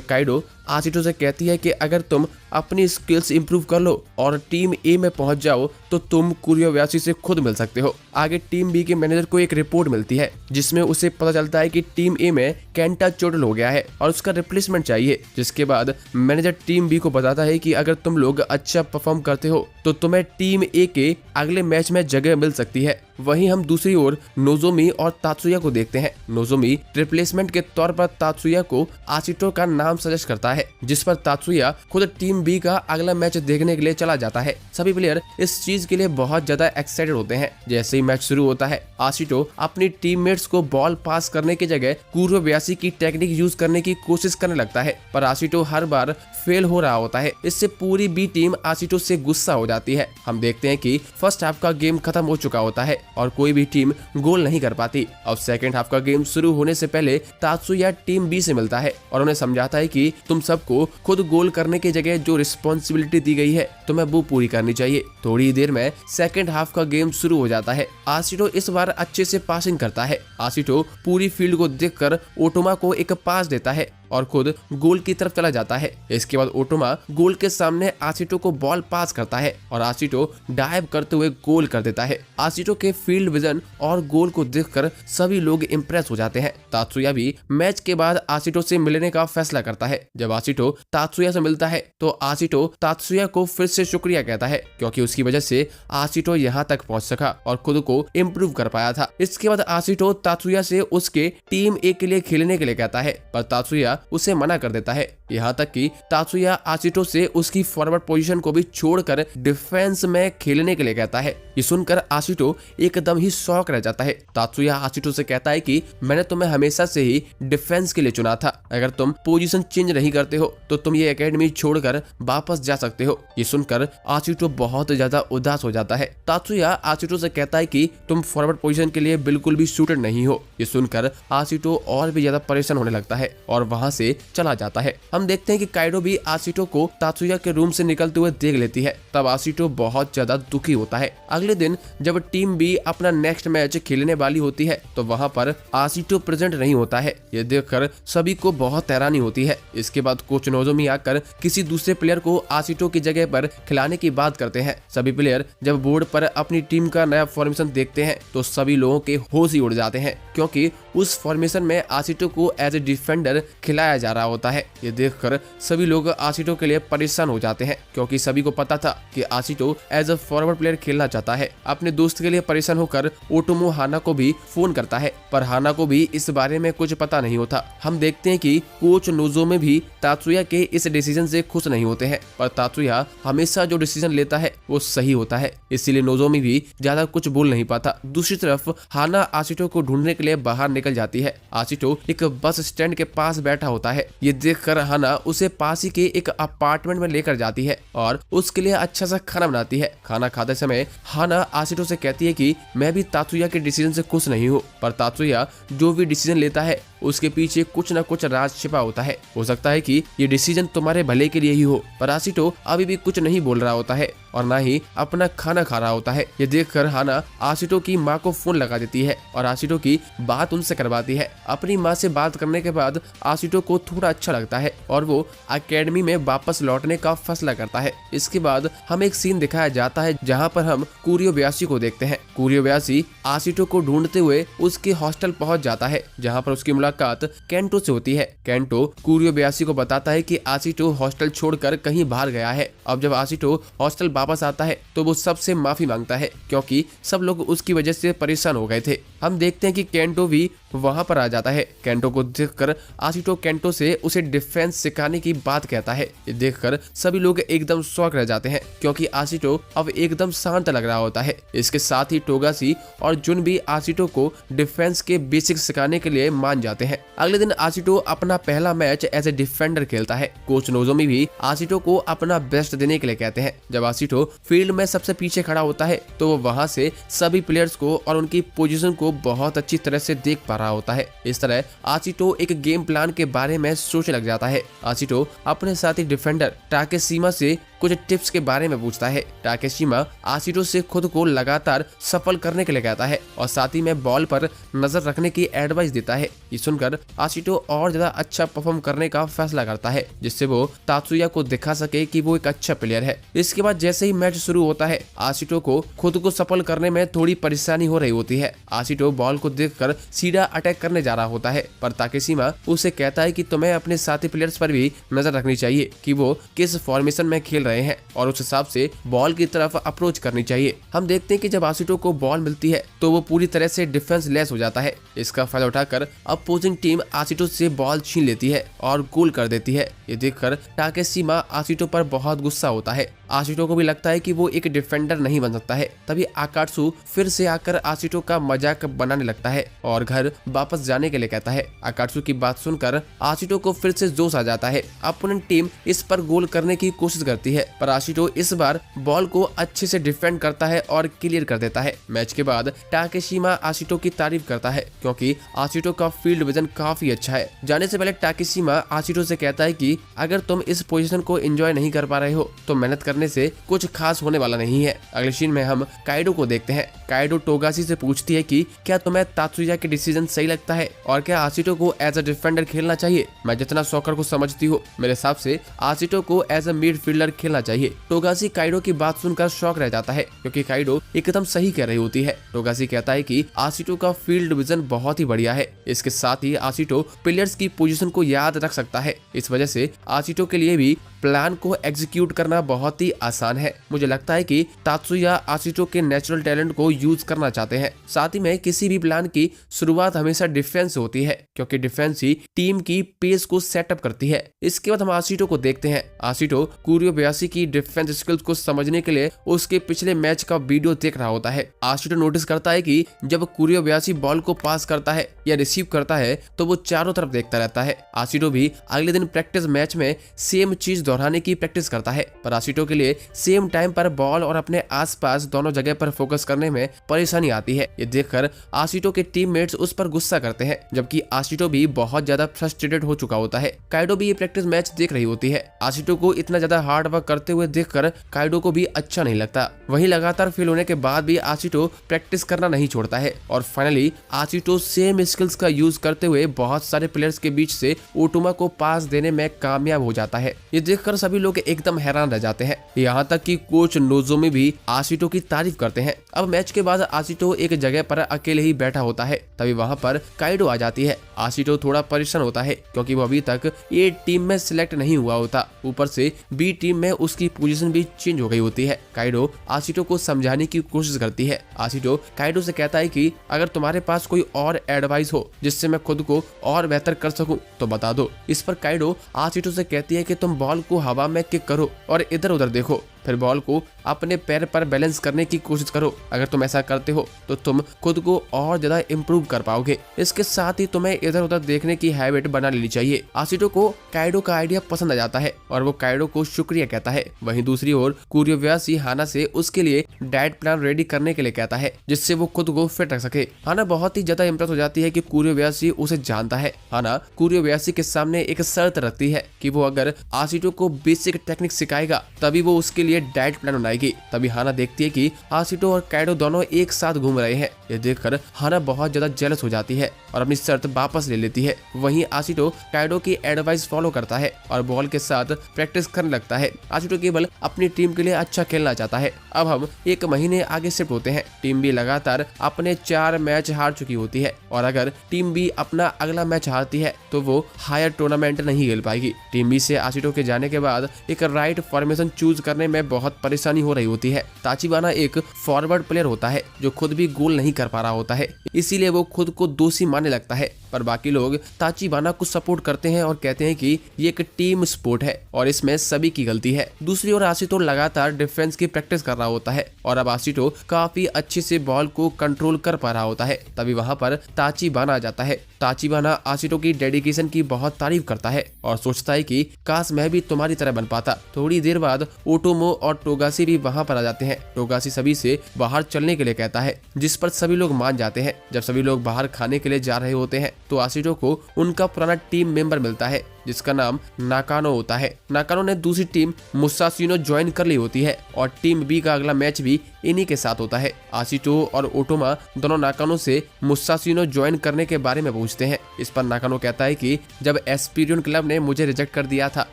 काइडो आशिटो से कहती है कि अगर तुम अपनी स्किल्स इंप्रूव कर लो और टीम ए में पहुंच जाओ तो तुम कुरुबयाशी से खुद मिल सकते हो। आगे टीम बी के मैनेजर को एक रिपोर्ट मिलती है, जिसमें उसे पता चलता है कि टीम ए में केंटा चोटल हो गया है और उसका रिप्लेसमेंट चाहिए। जिसके बाद मैनेजर टीम बी को बताता है कि अगर तुम लोग अच्छा परफॉर्म करते हो तो तुम्हें टीम ए के अगले मैच में जगह मिल सकती है। वहीं हम दूसरी ओर नोजोमी और तात्सुया को देखते हैं। नोजोमी रिप्लेसमेंट के तौर पर तात्सुया को आशिटो का नाम सजेस्ट करता है, जिस पर तात्सुया खुद टीम बी का अगला मैच देखने के लिए चला जाता है। सभी प्लेयर इस चीज के लिए बहुत ज्यादा एक्साइटेड होते हैं। जैसे ही मैच शुरू होता है, आशिटो अपनी टीममेट्स को बॉल पास करने की जगह कुरुबयाशी की टेक्निक यूज करने की कोशिश करने लगता है, पर आशिटो हर बार फेल हो रहा होता है। इससे पूरी बी टीम आशिटो से गुस्सा हो जाती है। हम देखते हैं कि फर्स्ट हाफ का गेम खत्म हो चुका होता है और कोई भी टीम गोल नहीं कर पाती। अब सेकंड हाफ का गेम शुरू होने से पहले तात्सुया टीम बी से मिलता है और उन्हें समझाता है कि तुम सबको खुद गोल करने की जगह जो रिस्पॉन्सिबिलिटी दी गई है तुम्हें वो पूरी करनी चाहिए। थोड़ी देर में सेकंड हाफ का गेम शुरू हो जाता है। आशिटो इस बार अच्छे से पासिंग करता है। आशिटो पूरी फील्ड को देखकर ओटोमा को एक पास देता है और खुद गोल की तरफ चला जाता है। इसके बाद ओटोमा गोल के सामने आशिटो को बॉल पास करता है और आशिटो डाइव करते हुए गोल कर देता है। आशिटो के फील्ड विजन और गोल को देखकर सभी लोग इंप्रेस हो जाते हैं। तात्सुया भी मैच के बाद आशिटो से मिलने का फैसला करता है। जब आशिटो तात्सुया से मिलता है तो आशिटो तात्सुया को फिर से शुक्रिया कहता है, क्योंकि उसकी वजह से आशिटो यहाँ तक पहुंच सका और खुद को इम्प्रूव कर पाया था। इसके बाद आशिटो तात्सुया से उसके टीम ए के लिए खेलने के लिए कहता है, पर तात्सुया उसे मना कर देता है। यहाँ तक कि तात्सुया आशिटो से उसकी फॉरवर्ड पोजीशन को भी छोड़कर डिफेंस में खेलने के लिए कहता है। ये सुनकर आशिटो एकदम ही शॉक रह जाता है। तात्सुया आशिटो से कहता है कि मैंने तुम्हें हमेशा से ही डिफेंस के लिए चुना था, अगर तुम पोजीशन चेंज नहीं करते हो तो तुम ये एकेडमी छोड़कर वापस जा सकते हो। ये सुनकर आशिटो बहुत ज्यादा उदास हो जाता है। तात्सुया आशिटो से कहता है कि तुम फॉरवर्ड पोजीशन के लिए बिल्कुल भी सूटेड नहीं हो। ये सुनकर आशिटो और भी ज्यादा परेशान होने लगता है और वहां से चला जाता है। हम देखते हैं कि काइडो भी आशिटो को तात्सुया के रूम से निकलते हुए देख लेती है। तब आशिटो बहुत ज्यादा दुखी होता है। अगले दिन जब टीम बी अपना नेक्स्ट मैच खेलने वाली होती है तो वहां पर आशिटो प्रेजेंट नहीं होता है। ये देखकर सभी को बहुत हैरानी होती है। इसके बाद कोच नोजोमी आकर किसी दूसरे प्लेयर को आशिटो की जगह पर खिलाने की बात करते हैं। सभी प्लेयर जब बोर्ड पर अपनी टीम का नया फॉर्मेशन देखते हैं तो सभी लोगों के होश ही उड़ जाते हैं, क्योंकि उस फॉर्मेशन में आशिटो को एज ए डिफेंडर खिलाया जा रहा होता है। ये देखकर सभी लोग आशिटो के लिए परेशान हो जाते हैं, क्योंकि सभी को पता था कि आशिटो एज अ फॉरवर्ड प्लेयर खेलना चाहता है। अपने दोस्त के लिए परेशान परेशान होकर ओटोमो हाना को भी फोन करता है, पर हाना को भी इस बारे में कुछ पता नहीं होता। हम देखते हैं कि कोच नोजोमे भी तात्सुया के इस डिसीजन से खुश नहीं होते हैं, पर तात्सुया हमेशा जो डिसीजन लेता है वो सही होता है, इसीलिए नोजोमी भी ज्यादा कुछ बोल नहीं पाता। दूसरी तरफ हाना आशिटो को ढूंढने के लिए बाहर निकल जाती है। आशिटो एक बस स्टैंड के पास बैठा होता है। ये देखकर हाना उसे पास ही के एक अपार्टमेंट में लेकर जाती है और उसके लिए अच्छा सा खाना बनाती है। खाना खाते समय हाना आशिटो से कहती है कि मैं भी तात्सुया के डिसीजन से खुश नहीं हूँ, पर तात्सुया जो भी डिसीजन लेता है उसके पीछे कुछ न कुछ राज छिपा होता है। हो सकता है कि ये डिसीजन तुम्हारे भले के लिए ही हो। पर आशिटो अभी भी कुछ नहीं बोल रहा होता है और ना ही अपना खाना खा रहा होता है। ये देखकर हाना आशिटो की माँ को फोन लगा देती है और आशिटो की बात उनसे करवाती है। अपनी माँ से बात करने के बाद आशिटो को थोड़ा अच्छा लगता है और वो अकेडमी में वापस लौटने का फैसला करता है। इसके बाद हम एक सीन दिखाया जाता है जहाँ पर हम कुरियोबयाशी को देखते हैं। कुरियोबयाशी आशिटो को ढूंढते हुए उसके हॉस्टल पहुंच जाता है, जहाँ पर उसकी मुलाकात केंटो से होती है। केंटो कुरियोबयाशी को बताता है कि आशिटो हॉस्टल छोड़कर कहीं बाहर गया है। अब जब आशिटो हॉस्टल वापस आता है तो वो सबसे माफी मांगता है, क्योंकि सब लोग उसकी वजह से परेशान हो गए थे। हम देखते हैं कि केंटो भी वहां पर आ जाता है। केंटो को देखकर आशिटो केंटो से उसे डिफेंस सिखाने की बात कहता है। ये देखकर सभी लोग एकदम शॉक रह जाते हैं, क्योंकि आशिटो अब एकदम शांत लग रहा होता है। इसके साथ ही टोगाशी और जुन भी आशिटो को डिफेंस के बेसिक्स सिखाने के लिए मान जाते हैं। अगले दिन आशिटो अपना पहला मैच एज ए डिफेंडर खेलता है। कोच नोजोमी भी आशिटो को अपना बेस्ट देने के लिए कहते हैं। जब आशिटो फील्ड में सबसे पीछे खड़ा होता है तो वो वहां से सभी प्लेयर्स को और उनकी पोजीशन को बहुत अच्छी तरह से देख पा रहा होता है। इस तरह आशिटो एक गेम प्लान के बारे में सोचने लग जाता है। आशिटो अपने साथी डिफेंडर टाकेशिमा से कुछ टिप्स के बारे में पूछता है। टाकेशिमा आशिटो से खुद को लगातार सफल करने के लिए कहता है और साथ ही में बॉल पर नजर रखने की एडवाइस देता है। ये सुनकर आशिटो और ज्यादा अच्छा परफॉर्म करने का फैसला करता है, जिससे वो तात्सुया को दिखा सके कि वो एक अच्छा प्लेयर है। इसके बाद जैसे ही मैच शुरू होता है, आशिटो को खुद को सफल करने में थोड़ी परेशानी हो रही होती है। आशिटो बॉल को देखकर सीधा अटैक करने जा रहा होता है, पर ताकेशिमा उसे कहता है कि तुम्हें अपने साथी प्लेयर्स पर भी नजर रखनी चाहिए कि वो किस फॉर्मेशन में खेल रहे हैं और उस हिसाब से बॉल की तरफ अप्रोच करनी चाहिए। हम देखते हैं कि जब आशिटो को बॉल मिलती है तो वो पूरी तरह से डिफेंस लेस हो जाता है। इसका फायदा उठाकर अपोजिंग टीम आशिटो से बॉल छीन लेती है और गोल कर देती है। ये देखकर टाकेशिमा आशिटो पर बहुत गुस्सा होता है। आशिटो को भी लगता है कि वो एक डिफेंडर नहीं बन सकता है। तभी आकात्सु फिर से आकर आशिटो का मजाक बनाने लगता है और घर वापस जाने के लिए कहता है। आकात्सु की बात सुनकर आशिटो को फिर से जोश आ जाता है। अपोनेंट टीम इस पर गोल करने की कोशिश करती है, पर आशिटो इस बार बॉल को अच्छे से डिफेंड करता है और क्लियर कर देता है। मैच के बाद टाकेशिमा आशिटो की तारीफ करता है, क्योंकि आशिटो का फील्ड विजन काफी अच्छा है। जाने से पहले टाकेशिमा आशिटो से कहता है कि अगर तुम इस पोजीशन को एंजॉय नहीं कर पा रहे हो तो मेहनत करने से कुछ खास होने वाला नहीं है। अगले सीन में हम काइडो को देखते हैं। काइडो टोगाशी से पूछती है कि क्या तुम्हें तात्सुया के डिसीजन सही लगता है और क्या आशिटो को एज अ डिफेंडर खेलना चाहिए। मैं जितना सॉकर को समझती हूँ, मेरे हिसाब से आशिटो को एज अ मिडफील्डर खेलना चाहिए। टोगाशी काइडो की बात सुनकर शॉक रह जाता है, क्योंकि काइडो एकदम सही कह रही होती है। टोगाशी कहता है कि आशिटो का फील्ड विजन बहुत ही बढ़िया है। इसके साथ ही आशिटो प्लेयर्स की पोजीशन को याद रख सकता है। इस वजह से आशिटो के लिए भी प्लान को एग्जीक्यूट करना बहुत ही आसान है। मुझे लगता है कि तात्सुया आशिटो के नेचुरल टैलेंट को यूज करना चाहते हैं। साथ ही में किसी भी प्लान की शुरुआत हमेशा डिफेंस होती है, क्योंकि डिफेंस ही टीम की पेस को सेटअप करती है। इसके बाद हम आशिटो को देखते हैं। आशिटो कुरियोबयाशी की डिफेंस स्किल्स को समझने के लिए उसके पिछले मैच का वीडियो देख रहा होता है। आशिटो नोटिस करता है कि जब कुरियोबयाशी बॉल को पास करता है या रिसीव करता है तो वो चारों तरफ देखता रहता है। आशिटो भी अगले दिन प्रैक्टिस मैच में सेम चीज दोहराने की प्रैक्टिस करता है, पर आशिटो के लिए सेम टाइम पर बॉल और अपने आसपास दोनों जगह पर फोकस करने में परेशानी आती है। ये देखकर आशिटो के टीममेट्स उस पर गुस्सा करते हैं, जबकि आशिटो भी बहुत ज्यादा फ्रस्ट्रेटेड हो चुका होता है। काइडो भी ये प्रैक्टिस मैच देख रही होती है। आशिटो को इतना ज्यादा हार्ड वर्क करते हुए देखकर काइडो को भी अच्छा नहीं लगता। वहीं लगातार फेल होने के बाद भी आशिटो प्रैक्टिस करना नहीं छोड़ता है और फाइनली आशिटो सेम स्किल्स का यूज करते हुए बहुत सारे प्लेयर्स के बीच से ओटोमा को पास देने में कामयाब हो जाता है। ये देखकर सभी लोग एकदम हैरान रह जाते हैं। यहाँ तक कि कोच नोजोमी भी आशिटो की तारीफ करते हैं। अब मैच के बाद आशिटो एक जगह पर अकेले ही बैठा होता है, तभी वहाँ पर काइडो आ जाती है। आशिटो थोड़ा परेशान होता है क्योंकि वो अभी तक ए टीम में सिलेक्ट नहीं हुआ होता, ऊपर से बी टीम में उसकी पोजीशन भी चेंज हो गई होती है। काइडो आशिटो को समझाने की कोशिश करती है। आशिटो काइडो से कहता है कि अगर तुम्हारे पास कोई और एडवाइस हो जिससे मैं खुद को और बेहतर कर सकूं तो बता दो। इस पर काइडो आशिटो से कहती है कि तुम बॉल को हवा में किक करो और इधर उधर देखो, फिर बॉल को अपने पैर पर बैलेंस करने की कोशिश करो। अगर तुम ऐसा करते हो तो तुम खुद को और ज्यादा इम्प्रूव कर पाओगे। इसके साथ ही तुम्हें इधर उधर देखने की हैबिट बना लेनी चाहिए। आशिटो को काइडो का आइडिया पसंद आ जाता है और वो काइडो को शुक्रिया कहता है। वहीं दूसरी ओर कुरियोबायाशी हाना से उसके लिए डाइट प्लान रेडी करने के लिए कहता है जिससे वो खुद को फिट रख सके। हाना बहुत ही ज्यादा इम्प्रेस हो जाती है कि कुरियोबायाशी उसे जानता है। हाना कुरियोबायाशी के सामने एक शर्त रखती है कि वो अगर आशिटो को बेसिक टेक्निक सिखाएगा तभी वो उसके लिए डाइट प्लान बनाएगी। तभी हाना देखती है कि आशिटो और काइडो दोनों एक साथ घूम रहे हैं। ये देखकर हाना बहुत ज्यादा जेलस हो जाती है और अपनी शर्त वापस ले लेती है। वहीं आशिटो काइडो की एडवाइस फॉलो करता है और बॉल के साथ प्रैक्टिस करने लगता है। आशिटो केवल अपनी टीम के लिए अच्छा खेलना चाहता है। अब हम एक महीने आगे शिफ्ट होते हैं। टीम बी लगातार अपने 4 मैच हार चुकी होती है और अगर टीम बी अपना अगला मैच हारती है तो वो हायर टूर्नामेंट नहीं खेल पाएगी। टीम बी से आशिटो के जाने के बाद एक राइट फॉर्मेशन चूज करने में बहुत परेशानी हो रही होती है। ताचिबाना एक फॉरवर्ड प्लेयर होता है जो खुद भी गोल नहीं कर पा रहा होता है, इसीलिए वो खुद को दोषी मानने लगता है। पर बाकी लोग ताचिबाना को सपोर्ट करते हैं और कहते हैं कि ये एक टीम स्पोर्ट है और इसमें सभी की गलती है। दूसरी ओर आशिटो लगातार डिफेंस की प्रैक्टिस कर रहा होता है और अब आशिटो काफी अच्छे से बॉल को कंट्रोल कर पा रहा होता है। तभी वहां पर ताचिबाना आ जाता है। ताचिबाना आशिटो की डेडिकेशन की बहुत तारीफ करता है और सोचता है कि काश मैं भी तुम्हारी तरह बन पाता। थोड़ी देर बाद ओटोमो और टोगाशी भी वहां पर आ जाते हैं। टोगाशी सभी से बाहर चलने के लिए कहता है जिस पर सभी लोग मान जाते हैं। जब सभी लोग बाहर खाने के लिए जा रहे होते हैं तो आशिटो को उनका पुराना टीम मेंबर मिलता है जिसका नाम नाकानो होता है। नाकानो ने दूसरी टीम मुसाशिनो ज्वाइन कर ली होती है और टीम बी का अगला मैच भी इन्हीं के साथ होता है। आशिटो और ओटोमा दोनों नाकानो से मुसाशिनो ज्वाइन करने के बारे में पूछते हैं। इस पर नाकानो कहता है कि जब एस्पिरियन क्लब ने मुझे रिजेक्ट कर दिया था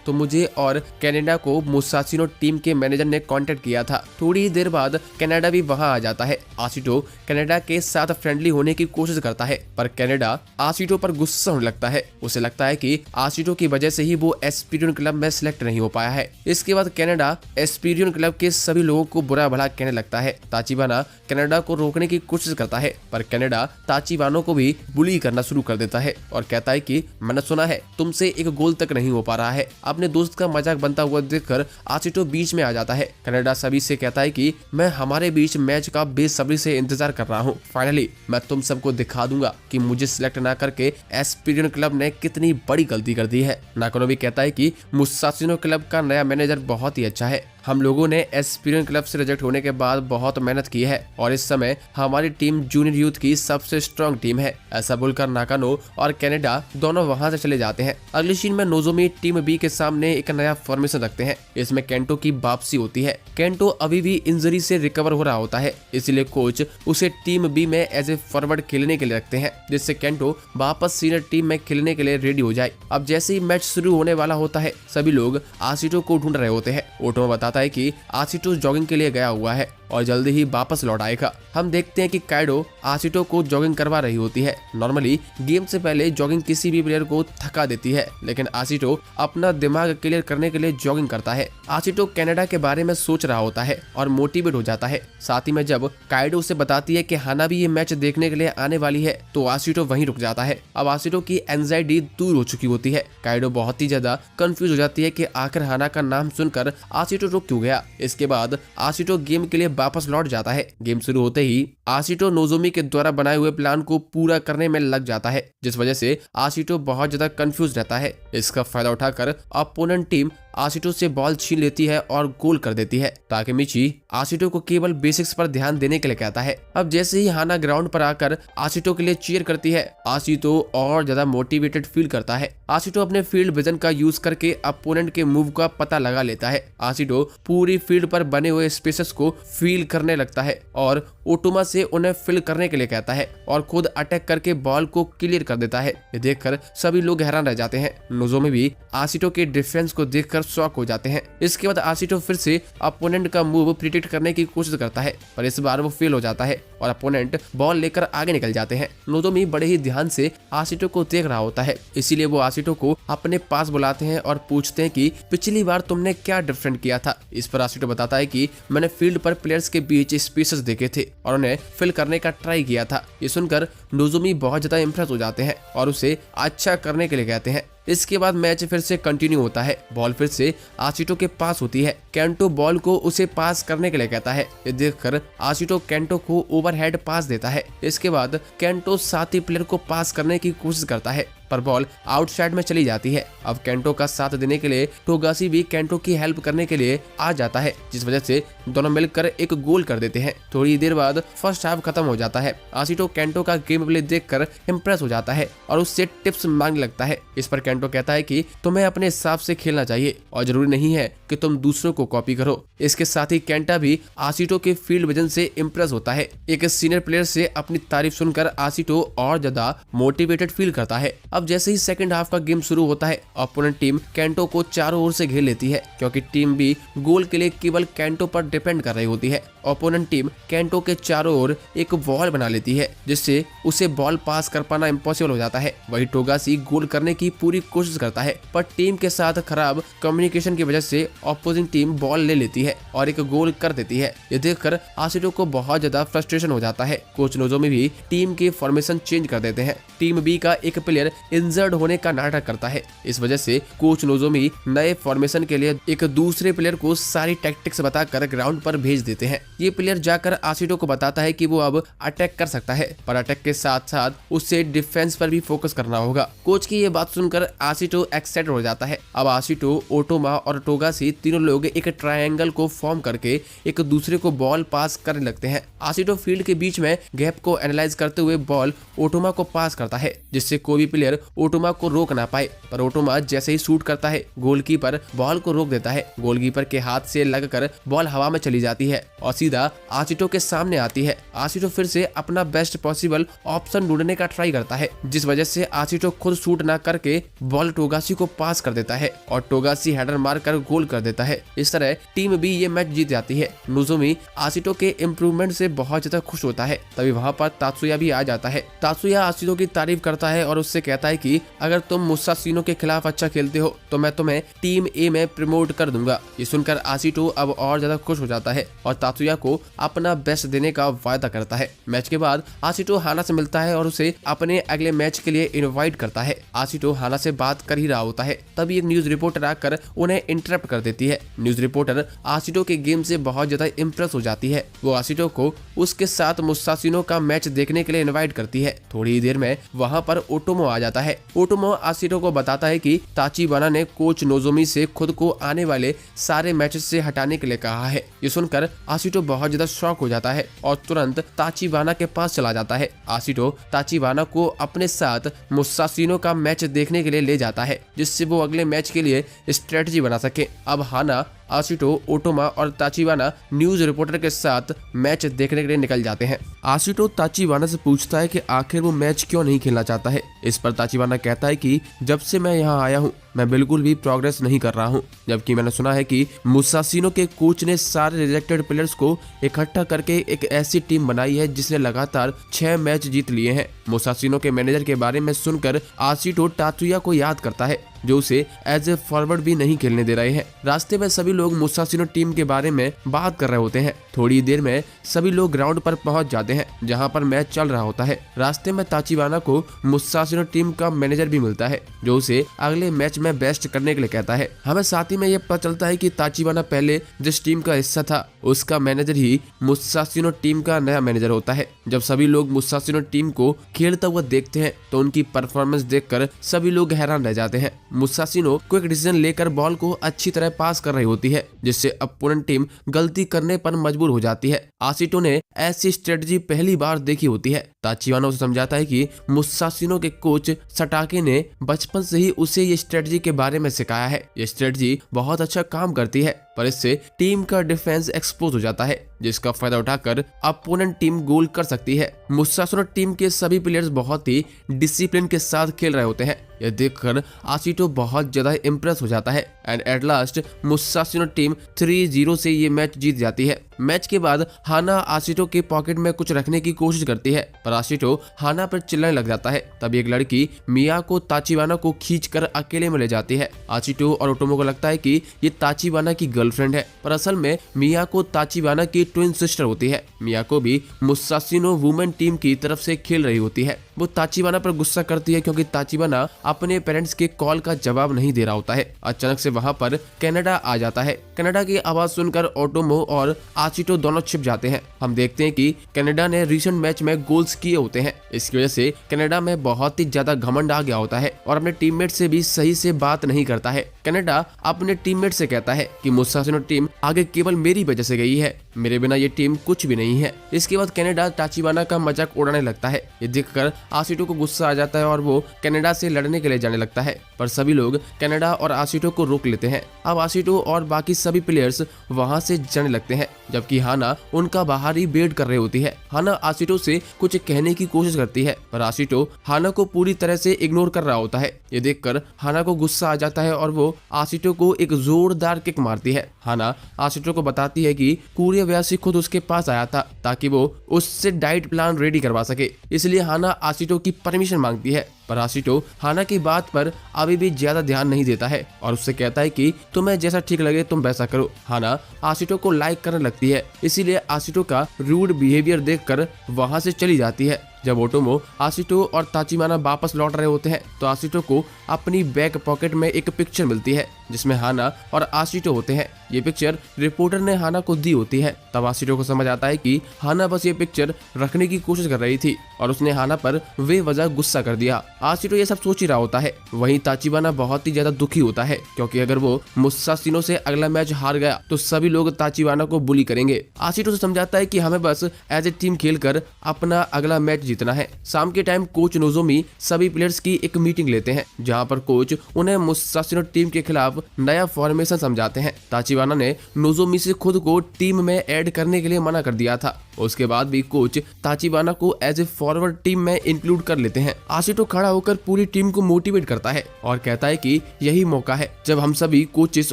तो मुझे और कनाडा को मुसाशिनो टीम के मैनेजर ने कांटेक्ट किया था। थोड़ी देर बाद कनाडा भी वहां आ जाता है। आशिटो कनाडा के साथ फ्रेंडली होने की कोशिश करता है पर कनाडा आशिटो पर गुस्सा होने लगता है। उसे लगता है कि आशिटो की वजह से ही वो एस्पिरियन क्लब में सिलेक्ट नहीं हो पाया है। इसके बाद कनाडा एस्पिरियन क्लब के सभी लोगों को बुरा भला कहने लगता है। ताचिबाना कनाडा को रोकने की कोशिश करता है पर कनाडा ताचिबानो को भी बुली करना शुरू कर देता है और कहता है कि मैंने सुना है तुमसे एक गोल तक नहीं हो पा रहा है। अपने दोस्त का मजाक बनता हुआ देखकर आशिटो बीच में आ जाता है। कनाडा सभी से कहता है कि मैं हमारे बीच मैच का बेसब्री से इंतजार कर रहा हूँ। फाइनली मैं तुम सबको दिखा दूंगा कि मुझे सिलेक्ट ना करके एस्पिरियन क्लब ने कितनी बड़ी गलती कर दी है। नाकानो भी कहता है कि मुसाशिनो क्लब का नया मैनेजर बहुत ही अच्छा है। हम लोगों ने एस्पिरियन क्लब से रिजेक्ट होने के बाद बहुत मेहनत की है और इस समय हमारी टीम जूनियर यूथ की सबसे स्ट्रांग टीम है। ऐसा बोलकर नाकानो और कनाडा दोनों वहां से चले जाते हैं। अगली सीन में नोजोमी टीम बी के सामने एक नया फॉर्मेशन रखते हैं। इसमें केंटो की वापसी होती है। केंटो अभी भी इंजरी से रिकवर हो रहा होता है, इसलिए कोच उसे टीम बी में एज ए फॉरवर्ड खेलने के लिए रखते हैं जिससे केंटो वापस सीनियर टीम में खेलने के लिए रेडी हो जाए। अब जैसे ही मैच शुरू होने वाला होता है सभी लोग आशिटो को ढूंढ रहे होते हैं। ओटोमा बताता है कि आशिटो जॉगिंग के लिए गया हुआ है और जल्दी ही वापस लौट आएगा। हम देखते हैं कि काइडो आशिटो को जॉगिंग करवा रही होती है। नॉर्मली गेम से पहले जॉगिंग किसी भी प्लेयर को थका देती है, लेकिन आशिटो अपना दिमाग क्लियर करने के लिए जॉगिंग करता है। आशिटो कनाडा के बारे में सोच रहा होता है और मोटिवेट हो जाता है। साथ ही में जब काइडो उसे बताती है कि हाना भी ये मैच देखने के लिए आने वाली है तो आशिटो वहीं रुक जाता है। अब आशिटो की एंजाइटी दूर हो चुकी होती है। काइडो बहुत ही ज्यादा कंफ्यूज हो जाती है कि आखिर हाना का नाम सुनकर आशिटो रुक क्यों गया। इसके बाद आशिटो गेम के लिए वापस लौट जाता है। गेम शुरू होते ही आशिटो नोजोमी के द्वारा बनाए हुए प्लान को पूरा करने में लग जाता है, जिस वजह से आशिटो बहुत ज्यादा कंफ्यूज रहता है। इसका फायदा उठाकर अपोनेंट टीम आशिटो से बॉल छीन लेती है और गोल कर देती है। ताकेमिची आशिटो को केवल बेसिक्स पर ध्यान देने के लिए कहता है। अब जैसे ही हाना ग्राउंड पर आकर आशिटो के लिए चीयर करती है, आशिटो और ज्यादा मोटिवेटेड फील करता है। आशिटो अपने फील्ड विजन का यूज करके अपोनेंट के मूव का पता लगा लेता है। आशिटो पूरी फील्ड पर बने हुए स्पेसेस को फील करने लगता है और ओटोमा से उन्हें फिल करने के लिए कहता है और खुद अटैक करके बॉल को क्लियर कर देता है। ये देखकर सभी लोग हैरान रह जाते हैं। नोजोमी भी आशिटो के डिफेंस को देखकर शॉक हो जाते हैं। इसके बाद आशिटो फिर से अपोनेंट का मूव प्रिडिक्ट करने की कोशिश करता है, पर इस बार वो फेल हो जाता है और अपोनेंट बॉल लेकर आगे निकल जाते हैं। नोजोमी बड़े ही ध्यान से आशिटो को देख रहा होता है, इसीलिए वो आशिटो को अपने पास बुलाते हैं और पूछते हैं कि पिछली बार तुमने क्या डिफरेंट किया था। इस पर आशिटो बताता है कि मैंने फील्ड पर प्लेयर्स के बीच स्पेसेस देखे थे और उन्हें फिल करने का ट्राई किया था। ये सुनकर नोजोमी बहुत ज्यादा इंप्रेस हो जाते हैं और उसे अच्छा करने के लिए कहते हैं। इसके बाद मैच फिर से कंटिन्यू होता है। बॉल फिर से आशिटो के पास होती है। केंटो बॉल को उसे पास करने के लिए कहता है। ये देखकर आशिटो केंटो को ओवरहेड पास देता है। इसके बाद केंटो साथी प्लेयर को पास करने की कोशिश करता है, पर बॉल आउटसाइड में चली जाती है। अब केंटो का साथ देने के लिए टोगाशी भी केंटो की हेल्प करने के लिए आ जाता है, जिस वजह से दोनों मिलकर एक गोल कर देते हैं। थोड़ी देर बाद फर्स्ट हाफ खत्म हो जाता है। आशिटो केंटो का गेम प्ले देखकर इंप्रेस हो जाता है और उससे टिप्स मांगने लगता है। इस पर केंटो कहता है कि तुम्हें अपने हिसाब से खेलना चाहिए और जरूरी नहीं है कि तुम दूसरों को कॉपी करो। इसके साथ ही केंटा भी आशिटो के फील्ड विजन से इंप्रेस होता है। एक सीनियर प्लेयर से अपनी तारीफ सुनकर आशिटो और ज्यादा मोटिवेटेड फील करता है। अब जैसे ही सेकंड हाफ का गेम शुरू होता है, अपोनेंट टीम केंटो को चारों ओर से घेर लेती है, क्योंकि टीम भी गोल के लिए केवल केंटो पर डिपेंड कर रही होती है। ओपोनेंट टीम केंटो के चारों ओर एक वॉल बना लेती है, जिससे उसे बॉल पास कर पाना इम्पॉसिबल हो जाता है। वही टोगाशी गोल करने की पूरी कोशिश करता है, पर टीम के साथ खराब कम्युनिकेशन की वजह से ऑपोजिंग टीम बॉल ले लेती है और एक गोल कर देती है। ये देखकर आशिटो को बहुत ज्यादा फ्रस्ट्रेशन हो जाता है। कोच नोजोमी भी टीम के फॉर्मेशन चेंज कर देते हैं। टीम बी का एक प्लेयर इंजर्ड होने का नाटक करता है। इस वजह से कोच नोजोमी नए फॉर्मेशन के लिए एक दूसरे प्लेयर को सारी टैक्टिक्स बताकर ग्राउंड पर भेज देते हैं। ये प्लेयर जाकर आशिटो को बताता है कि वो अब अटैक कर सकता है, पर अटैक के साथ साथ उससे डिफेंस पर भी फोकस करना होगा। कोच की ये बात सुनकर आशिटो एक्साइटेड हो जाता है। अब आशिटो, ओटोमा और टोगाशी तीनों लोग एक ट्रायंगल को फॉर्म करके एक दूसरे को बॉल पास करने लगते हैं। आशिटो फील्ड के बीच में गैप को एनालाइज करते हुए बॉल ओटोमा को पास करता है, जिससे कोई भी प्लेयर ओटोमा को रोक ना पाए। पर ओटोमा जैसे ही शूट करता है, गोलकीपर बॉल को रोक देता है। गोलकीपर के हाथ से लगकर बॉल हवा में चली जाती है और सीधा आशिटो के सामने आती है। आशिटो फिर से अपना बेस्ट पॉसिबल ऑप्शन ढूंढने का ट्राई करता है, जिस वजह से आशिटो खुद शूट ना करके बॉल टोगाशी को पास कर देता है और टोगाशी हेडर मारकर गोल कर देता है। इस तरह टीम भी ये मैच जीत जाती है। नोजोमी आशिटो के इम्प्रूवमेंट से बहुत ज्यादा खुश होता है। तभी वहाँ पर तात्सुया भी आ जाता है। तात्सुया आशिटो की तारीफ करता है और उससे कहता है कि अगर तुम मुसाशिनो के खिलाफ अच्छा खेलते हो तो मैं तुम्हें टीम ए में प्रमोट कर दूंगा। ये सुनकर आशिटो अब और ज्यादा खुश हो जाता है और तात्सुया को अपना बेस्ट देने का वायदा करता है। मैच के बाद आशिटो हाना से मिलता है और उसे अपने अगले मैच के लिए इनवाइट करता है। आशिटो हाना से बात कर ही रहा होता है, तभी एक न्यूज रिपोर्टर आकर उन्हें इंटरप्ट कर देती है। न्यूज रिपोर्टर आशिटो के गेम से बहुत ज्यादा इंप्रेस हो जाती है। वो आशिटो को उसके साथ मुसाशिनो का मैच देखने के लिए इनवाइट करती है। थोड़ी ही देर में वहाँ पर ओटोमो आ जाता है। ओटोमो आशिटो को बताता है कि ताचिबाना ने कोच नोजोमी से खुद को आने वाले सारे मैचेस से हटाने के लिए कहा है। ये सुनकर आशिटो बहुत ज्यादा शॉक हो जाता है और तुरंत ताचिबाना के पास चला जाता है। आशिटो ताचिबाना को अपने साथ मुसाशिनो का मैच देखने के लिए ले जाता है, जिससे वो अगले मैच के लिए स्ट्रेटजी बना सके। अब हाना, आशिटो, ओटोमा और ताचिबाना न्यूज रिपोर्टर के साथ मैच देखने के लिए निकल जाते हैं। आशिटो ताचिबाना से पूछता है कि आखिर वो मैच क्यों नहीं खेलना चाहता है। इस पर ताचिबाना कहता है कि जब से मैं यहाँ आया हूँ मैं बिल्कुल भी प्रोग्रेस नहीं कर रहा हूँ, जबकि मैंने सुना है कि मुसाशिनो के कोच ने सारे रिजेक्टेड प्लेयर्स को इकट्ठा करके एक ऐसी टीम बनाई है जिसने लगातार 6 मैच जीत लिए हैं। मुसाशिनो के मैनेजर के बारे में सुनकर आशिटो तात्सुया को याद करता है, जो उसे एज ए फॉरवर्ड भी नहीं खेलने दे रहे हैं। रास्ते में सभी लोग मुसाशिनो टीम के बारे में बात कर रहे होते हैं। थोड़ी देर में सभी लोग ग्राउंड पर पहुंच जाते हैं, जहां पर मैच चल रहा होता है। रास्ते में ताचिबाना को मुसाशिनो टीम का मैनेजर भी मिलता है, जो उसे अगले मैच में बेस्ट करने के लिए कहता है। हमें साथ ही में ये पता चलता है कि ताचिबाना पहले जिस टीम का हिस्सा था उसका मैनेजर ही मुसाशिनो टीम का नया मैनेजर होता है। जब सभी लोग मुसाशिनो टीम को खेलता हुआ देखते हैं तो उनकी परफॉर्मेंस देखकर सभी लोग हैरान रह जाते हैं। मुसाशिनो क्विक डिसीजन लेकर बॉल को अच्छी तरह पास कर रही होती है, जिससे अपोनेंट टीम गलती करने पर मजबूर हो जाती है। आशिटो ने ऐसी स्ट्रेटजी पहली बार देखी होती है। ताचिबाना उसे समझाता है कि मुसाशिनो के कोच सटाके ने बचपन से ही उसे ये स्ट्रेटजी के बारे में सिखाया है। ये स्ट्रेटजी बहुत अच्छा काम करती है, पर इससे टीम का डिफेंस एक्सपोज हो जाता है जिसका फायदा उठाकर अपोनेंट टीम गोल कर सकती है। मुसाशिनो टीम के सभी प्लेयर्स बहुत ही डिसिप्लिन के साथ खेल रहे होते हैं। यह देखकर आशिटो बहुत ज्यादा इम्प्रेस हो जाता है and at last Musashino team 3-0 से ये मैच जीत जाती है। मैच के बाद हाना आशिटो के पॉकेट में कुछ रखने की कोशिश करती है, पर आशिटो हाना पर चिल्लाने लग जाता है। तब एक लड़की मियाको ताचिबाना को खींचकर अकेले में ले जाती है। आशिटो और ओटोमो को लगता है कि ये ताचिबाना की गर्लफ्रेंड है, पर असल में मियाको ताचिबाना की ट्विन सिस्टर होती है। मियाको भी मुसाशिनो वुमेन टीम की तरफ से खेल रही होती है। वो ताचिबाना पर गुस्सा करती है क्योंकि ताचिबाना अपने पेरेंट्स के कॉल का जवाब नहीं दे रहा होता है। अचानक से वहां पर कनाडा आ जाता है। कनाडा की आवाज सुनकर ओटोमो और आशिटो दोनों छिप जाते हैं। हम देखते हैं कि कनाडा ने रिसेंट मैच में गोल्स किए होते हैं। इसकी वजह से कनाडा में बहुत ही ज्यादा घमंड आ गया होता है और अपने टीममेट से भी सही से बात नहीं करता है। कनाडा अपने टीममेट से कहता है कि मुसाशिनो टीम आगे केवल मेरी वजह से गई है, मेरे बिना ये टीम कुछ भी नहीं है। इसके बाद कनाडा ताचिबाना का मजाक उड़ाने लगता है। ये देखकर आशिटो को गुस्सा आ जाता है और वो कनाडा से लड़ने के लिए जाने लगता है, पर सभी लोग कनाडा और आशिटो को रोक लेते हैं। अब आशिटो और बाकी सभी प्लेयर्स वहां से जाने लगते हैं, जबकि हाना उनका बाहर ही वेट कर रही होती है। हाना आशिटो से कुछ कहने की कोशिश करती है, पर आशिटो हाना को पूरी तरह से इग्नोर कर रहा होता है। ये देखकर हाना को गुस्सा आ जाता है और वो आशिटो को एक जोरदार किक मारती है। हाना आशिटो को बताती है कि कुरियाबाशी खुद उसके पास आया था ताकि वो उससे डाइट प्लान रेडी करवा सके, इसलिए हाना आशिटो की परमिशन मांगती है। पर आशिटो हाना की बात पर अभी भी ज्यादा ध्यान नहीं देता है और उससे कहता है कि तुम्हें जैसा ठीक लगे तुम वैसा करो। हाना आशिटो को लाइक करने लगती है, इसीलिए आशिटो का रूड बिहेवियर देखकर वहां से चली जाती है। जब ओटोमो आशिटो और ताचिबाना वापस लौट रहे होते हैं तो आशिटो को अपनी बैक पॉकेट में एक पिक्चर मिलती है जिसमें हाना और आशिटो होते हैं। ये पिक्चर रिपोर्टर ने हाना को दी होती है। तब आशिटो को समझ आता है कि हाना बस ये पिक्चर रखने की कोशिश कर रही थी और उसने हाना पर बेवजह गुस्सा कर दिया। आशिटो ये सब सोच ही रहा होता है। वहीं ताचिबाना बहुत ही ज्यादा दुखी होता है क्योंकि अगर वो मुसाशिनो से अगला मैच हार गया तो सभी लोग ताचिबाना को बुली करेंगे। आशिटो से समझाता है कि हमें बस एज ए टीम खेलकर अपना अगला मैच जीतना है। शाम के टाइम कोच नोजोमी सभी प्लेयर्स की एक मीटिंग लेते हैं जहां पर कोच उन्हें मुसाशिनो टीम के खिलाफ नया फॉर्मेशन समझाते हैं। ताचिबाना ने नोजोमी से खुद को टीम में ऐड करने के लिए मना कर दिया था। उसके बाद भी कोच ताचिबाना को एज ए फॉरवर्ड टीम में इंक्लूड कर लेते हैं। आशिटो खड़ा होकर पूरी टीम को मोटिवेट करता है और कहता है कि यही मौका है जब हम सभी कोचेस